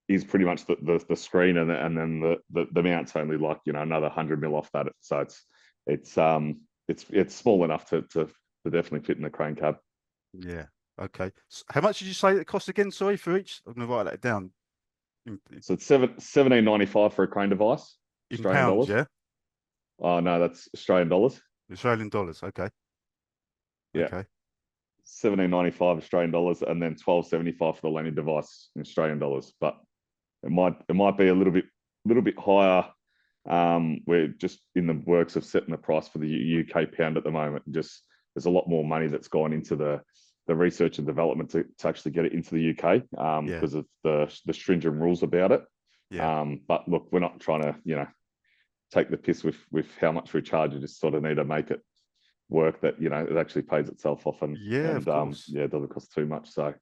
Is pretty much the screen, and then the mount's only like another 100 mil off that. So it's small enough to definitely fit in the crane cab. Yeah. Okay. So how much did you say it cost again? Sorry, for each. I'm gonna write that down. So it's $17.95 for a crane device. In Australian pounds, dollars. yeah. Oh no, that's Australian dollars. Australian dollars. Okay. Yeah. Okay. $17.95 Australian dollars, and then $12.75 for the lanyard device in Australian dollars. But it might be a little bit higher. We're just in the works of setting the price for the UK pound at the moment. Just there's a lot more money that's gone into the research and development to actually get it into the UK because of the stringent rules about it. Yeah. But look, we're not trying to take the piss with how much we charge. You just sort of need to make it work that it actually pays itself off, and of course. it doesn't cost too much. So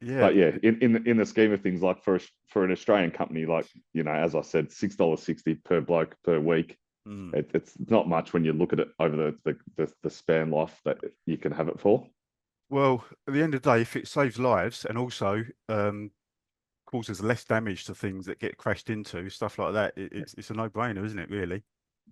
but in the scheme of things, like for an Australian company, like as I said, $6.60 per bloke per week. It's not much when you look at it over the span life that you can have it for. Well, at the end of the day, if it saves lives and also causes less damage to things that get crashed into, stuff like that, it's a no-brainer, isn't it? Really?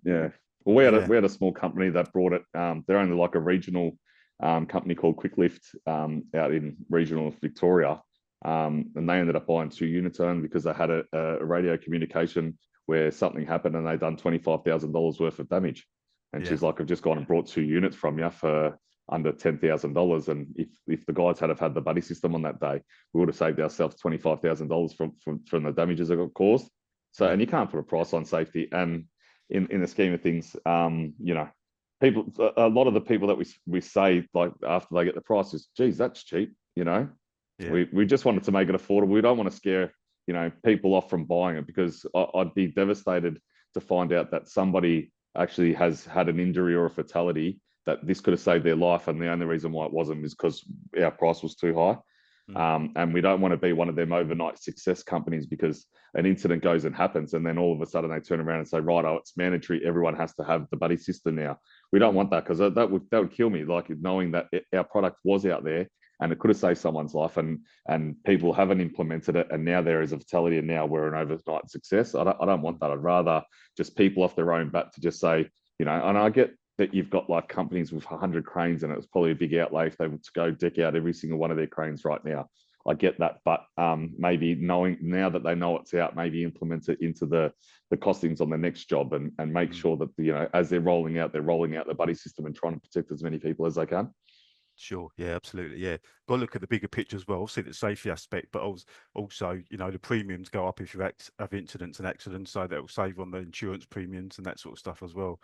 Yeah. Well, we had a small company that brought it. They're only like a regional company called Quicklift out in regional Victoria, and they ended up buying 2 units on because they had a radio communication where something happened and they'd done $25,000 worth of damage. And she's like, I've just gone and brought 2 units from you for under $10,000. And if the guys had the Buddie System on that day, we would have saved ourselves $25,000 from the damages that got caused. So, Yeah. and you can't put a price on safety. And in the scheme of things, you know, people, a lot of the people that we say, like, after they get the price is, geez, that's cheap, you know. Yeah. We just wanted to make it affordable. We don't want to scare, you know, people off from buying it, because I'd be devastated to find out that somebody actually has had an injury or a fatality that this could have saved their life, and the only reason why it wasn't is because our price was too high. And we don't want to be one of them overnight success companies because an incident goes and happens, and then all of a sudden they turn around and say, right, oh, it's mandatory, everyone has to have the Buddie system now. We don't want that, because that would kill me, like knowing that our product was out there and it could have saved someone's life, and people haven't implemented it, and now there is a fatality, and now we're an overnight success. I don't want that. I'd rather just people off their own bat to just say, you know, and I get that you've got like companies with 100 cranes, and it was probably a big outlay if they were to go deck out every single one of their cranes right now. I get that, but maybe knowing now that they know it's out, maybe implement it into the costings on the next job, and make sure that, you know, as they're rolling out the Buddie system and trying to protect as many people as they can. Sure. Yeah, absolutely. Yeah. Got to look at the bigger picture as well. See the safety aspect, but also, you know, the premiums go up if you have incidents and accidents. So that will save on the insurance premiums and that sort of stuff as well.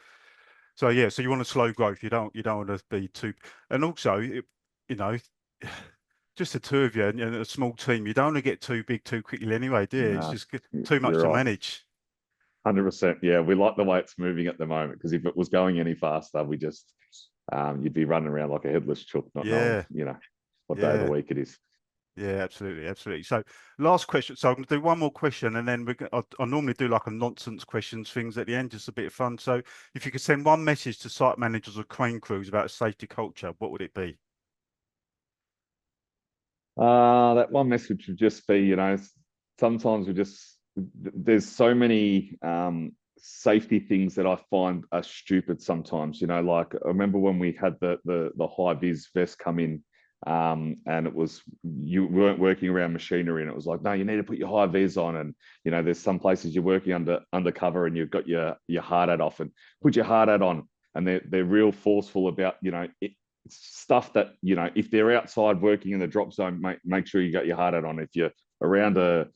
So yeah, so you want a slow growth. You don't want to be too, and also, you know, just the two of you and a small team, you don't want to get too big too quickly anyway, do you? It's just too much to manage. 100%. Yeah, we like the way it's moving at the moment, because if it was going any faster, we just you'd be running around like a headless chook, not knowing, you know, what day of the week it is. Yeah, absolutely, absolutely. So, last question. So I'm going to do one more question, and then I normally do like a nonsense questions things at the end, just a bit of fun. So, if you could send one message to site managers or crane crews about safety culture, what would it be? That one message would just be, you know, sometimes there's so many safety things that I find are stupid sometimes. You know, like I remember when we had the high vis vest come in, and it was, you weren't working around machinery, and it was like, no, you need to put your high vis on, and you know, there's some places you're working undercover and you've got your hard hat off, and put your hard hat on, and they're real forceful about, you know, stuff that, you know, if they're outside working in the drop zone, make sure you got your hard hat on. If you're around a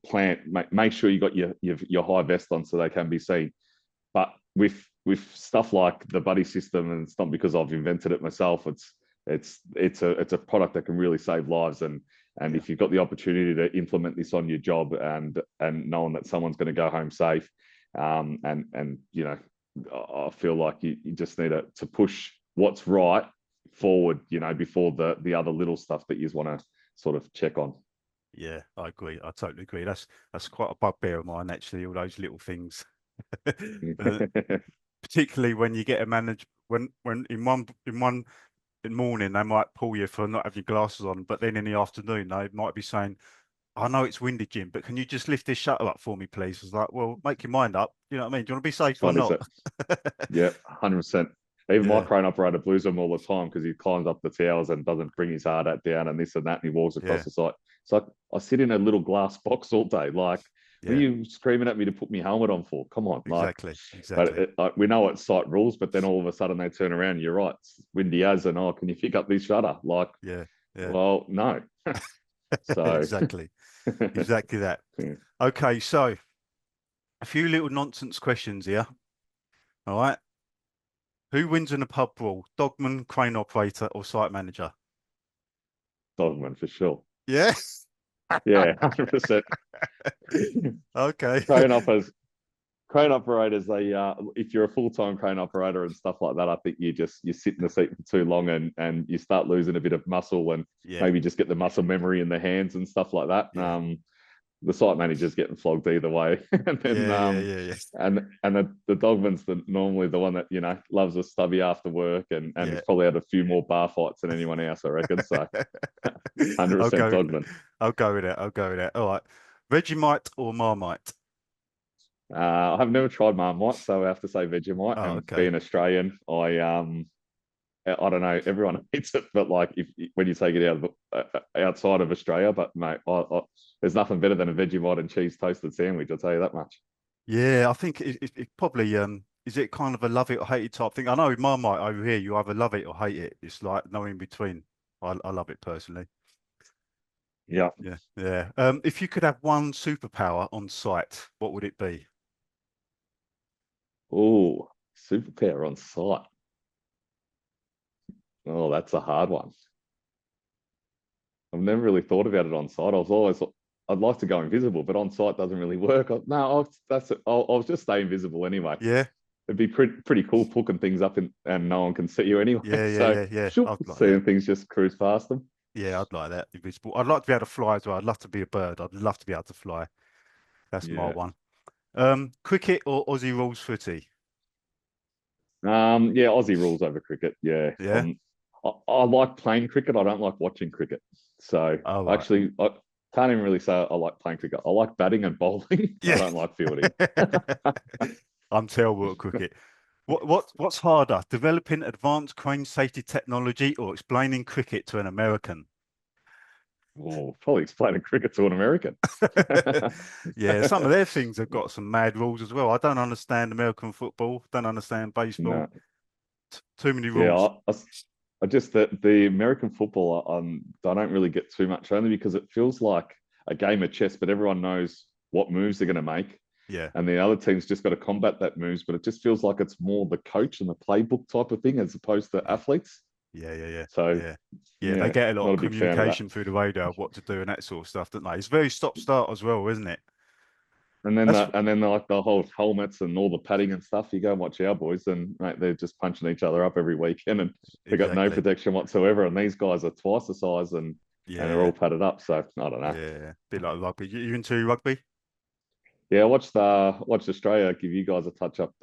plant, make sure you got your high vest on so they can be seen. But with stuff like the Buddie system, and it's not because I've invented it myself, it's a product that can really save lives, and if you've got the opportunity to implement this on your job, and knowing that someone's going to go home safe, and you know, I feel like you just need to push what's right forward, you know, before the other little stuff that you want to sort of check on. Yeah, I agree. I totally agree. That's quite a bugbear of mine, actually, all those little things. Particularly when you get a manager, when in one morning they might pull you for not having your glasses on, but then in the afternoon they might be saying, I know it's windy, Jim, but can you just lift this shutter up for me, please? It's like, well, make your mind up. You know what I mean? Do you want to be safe or not? Yeah, 100%. Even my crane operator blues him all the time because he climbs up the towers and doesn't bring his hard hat down and this and that, and he walks across the site. So I sit in a little glass box all day. Like, what are you screaming at me to put my helmet on for? Come on. Exactly. But we know it's site rules, but then all of a sudden they turn around. You're right. It's windy as, and oh, can you pick up this shutter? Like, well, no. So exactly that. Okay, so a few little nonsense questions here. All right. Who wins in a pub brawl? Dogman, crane operator, or site manager? Dogman for sure. Yeah. Yeah, 100%. Okay. Crane operators, they if you're a full-time crane operator and stuff like that, I think you sit in the seat for too long, and you start losing a bit of muscle, and maybe just get the muscle memory in the hands and stuff like that. The site manager's getting flogged either way. And then and the dogman's normally the one that, you know, loves a stubby after work, and he's probably had a few more bar fights than anyone else, I reckon. So 100% dogman. I'll go with it. All right. Vegemite or Marmite? I've never tried Marmite, so I have to say Vegemite. And being Australian, I don't know, everyone hates it, but like when you take it outside of Australia, but mate, there's nothing better than a Vegemite and cheese toasted sandwich. I'll tell you that much. Yeah, I think it probably is it kind of a love it or hate it type thing. I know with Marmite over here, you either love it or hate it. It's like no in between. I love it personally. Yeah. Yeah. If you could have one superpower on site, what would it be? Oh, superpower on site. Oh, that's a hard one. I've never really thought about it on site. I'd like to go invisible, but on site doesn't really work. No, I'll just stay invisible anyway. Yeah. It'd be pretty cool hooking things up and no one can see you anyway. Yeah. So I'd like seeing that. things just cruise past them. Yeah, I'd like that. Invisible. I'd like to be able to fly as well. I'd love to be a bird. I'd love to be able to fly. That's my Yeah. one. Cricket or Aussie rules footy? Yeah, Aussie rules over cricket. Yeah. Yeah. I like playing cricket. I don't like watching cricket. So All right. I can't even really say I like playing cricket. I like batting and bowling. I Yeah. don't like fielding. I'm terrible at cricket. What's harder, developing advanced crane safety technology or explaining cricket to an American? Well, probably explaining cricket to an American. Yeah, some of their things have got some mad rules as well. I don't understand American football, don't understand baseball. No. Too many Yeah, rules. I just that the American football, I don't really get too much only because it feels like a game of chess, but everyone knows what moves they're going to make. Yeah. And the other team's just got to combat that moves, but it just feels like it's more the coach and the playbook type of thing as opposed to athletes. Yeah. So They get a lot not of a big fan of that. communication through the radio of what to do and that sort of stuff, don't they? It's very stop-start as well, isn't it? And then That's like the whole helmets and all the padding and stuff. You go and watch our boys, and mate, they're just punching each other up every weekend, and they got no exactly. protection whatsoever. And these guys are twice the size, and they're Yeah. all padded up. So I don't know. Yeah. Bit like rugby. You into rugby? Yeah, I watched Australia give you guys a touch up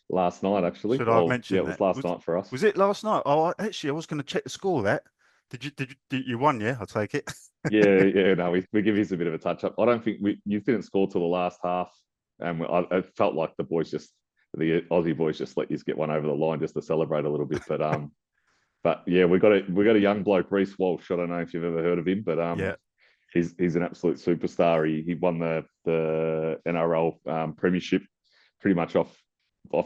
last night. Actually, Should I have well, yeah, mentioned it was that? last night for us. Was it last night? Oh, actually, I was going to check the score of that. Did you won? Yeah, I'll take it. Yeah. No, we give you a bit of a touch up. I don't think you didn't score till the last half, and it felt like the Aussie boys just let you get one over the line just to celebrate a little bit. But yeah, we got a young bloke, Reece Walsh. I don't know if you've ever heard of him, but Yeah. he's an absolute superstar. He won the NRL premiership pretty much off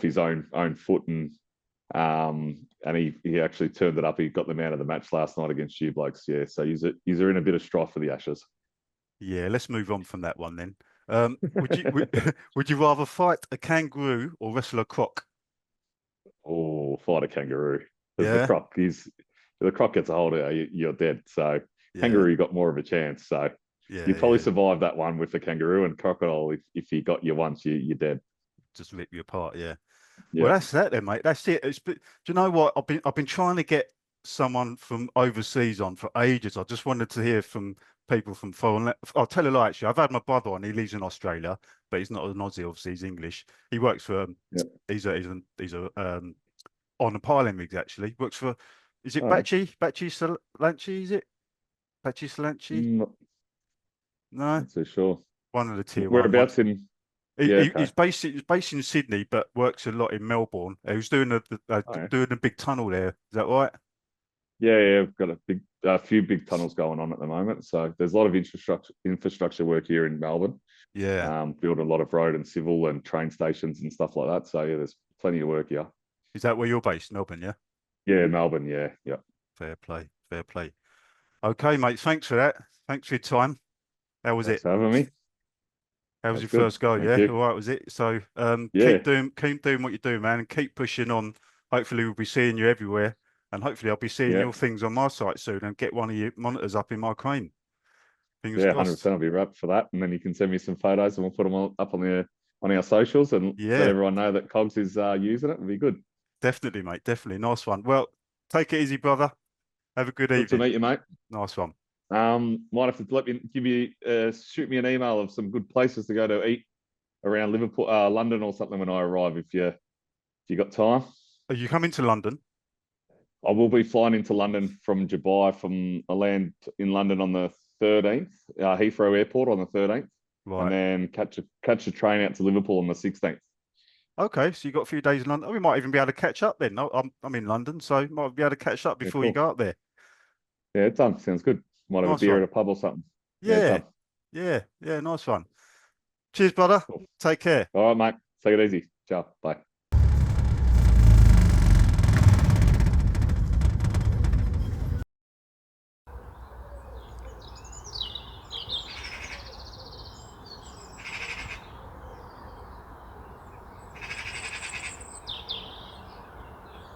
his own foot, and he actually turned it up. He got them out of the match last night against you blokes. Yeah, so he's in a bit of strife for the Ashes. Yeah, let's move on from that one then. Would you rather fight a kangaroo or wrestle a croc? Oh, fight a kangaroo. Because Yeah. the croc gets a hold of you, you're dead. So Yeah. kangaroo got more of a chance. So you probably survive that one with the kangaroo, and crocodile. If he got you once, you're dead. Just rip you apart. Yeah. Yeah. Well, that's that then, mate. That's it. Do you know what? I've been trying to get someone from overseas on for ages. I just wanted to hear from people from foreign. I'll tell you, like, actually, I've had my brother on. He lives in Australia, but he's not an Aussie. Obviously, he's English. He works for. He's a on the piling rigs actually. Works for. Is it Bachi Salanchi? Is it Bachi Salanchi? No, not so sure. One of the tier one ones. Whereabouts in? He's based in Sydney, but works a lot in Melbourne. He was doing doing a big tunnel there. Is that right? Yeah, we've got a few big tunnels going on at the moment. So there's a lot of infrastructure work here in Melbourne. Yeah. Building a lot of road and civil and train stations and stuff like that. So yeah, there's plenty of work here. Is that where you're based, Melbourne? Yeah. Yeah, Melbourne. Yeah. Fair play. Okay, mate. Thanks for that. Thanks for your time. How was Thanks it? for having me. How was your Good. first go? Thank Yeah, you. all right, was it? So Yeah. keep doing what you do, man, and keep pushing on. Hopefully we'll be seeing you everywhere. And hopefully I'll be seeing your things on my site soon and get one of your monitors up in my crane. Fingers crossed. 100%. I'll be wrapped for that. And then you can send me some photos and we'll put them up on our socials and let everyone know that Cogs is using it. It'll be good. Definitely, mate. Definitely. Nice one. Well, take it easy, brother. Have a good evening. Good to meet you, mate. Nice one. Might have to shoot me an email of some good places to go to eat around Liverpool, London or something when I arrive if you got time. Are you coming to London? I will be flying into London from Dubai. I land in London on the 13th, Heathrow Airport on the 13th, right, and then catch a train out to Liverpool on the 16th. Okay, so you got a few days in London. We might even be able to catch up then. I'm in London, so might be able to catch up before you go up there. Yeah, it's done. Sounds good. Might have a beer at a pub or something. Yeah. Nice one. Cheers, brother. Cool. Take care. All right, mate. Take it easy. Ciao. Bye.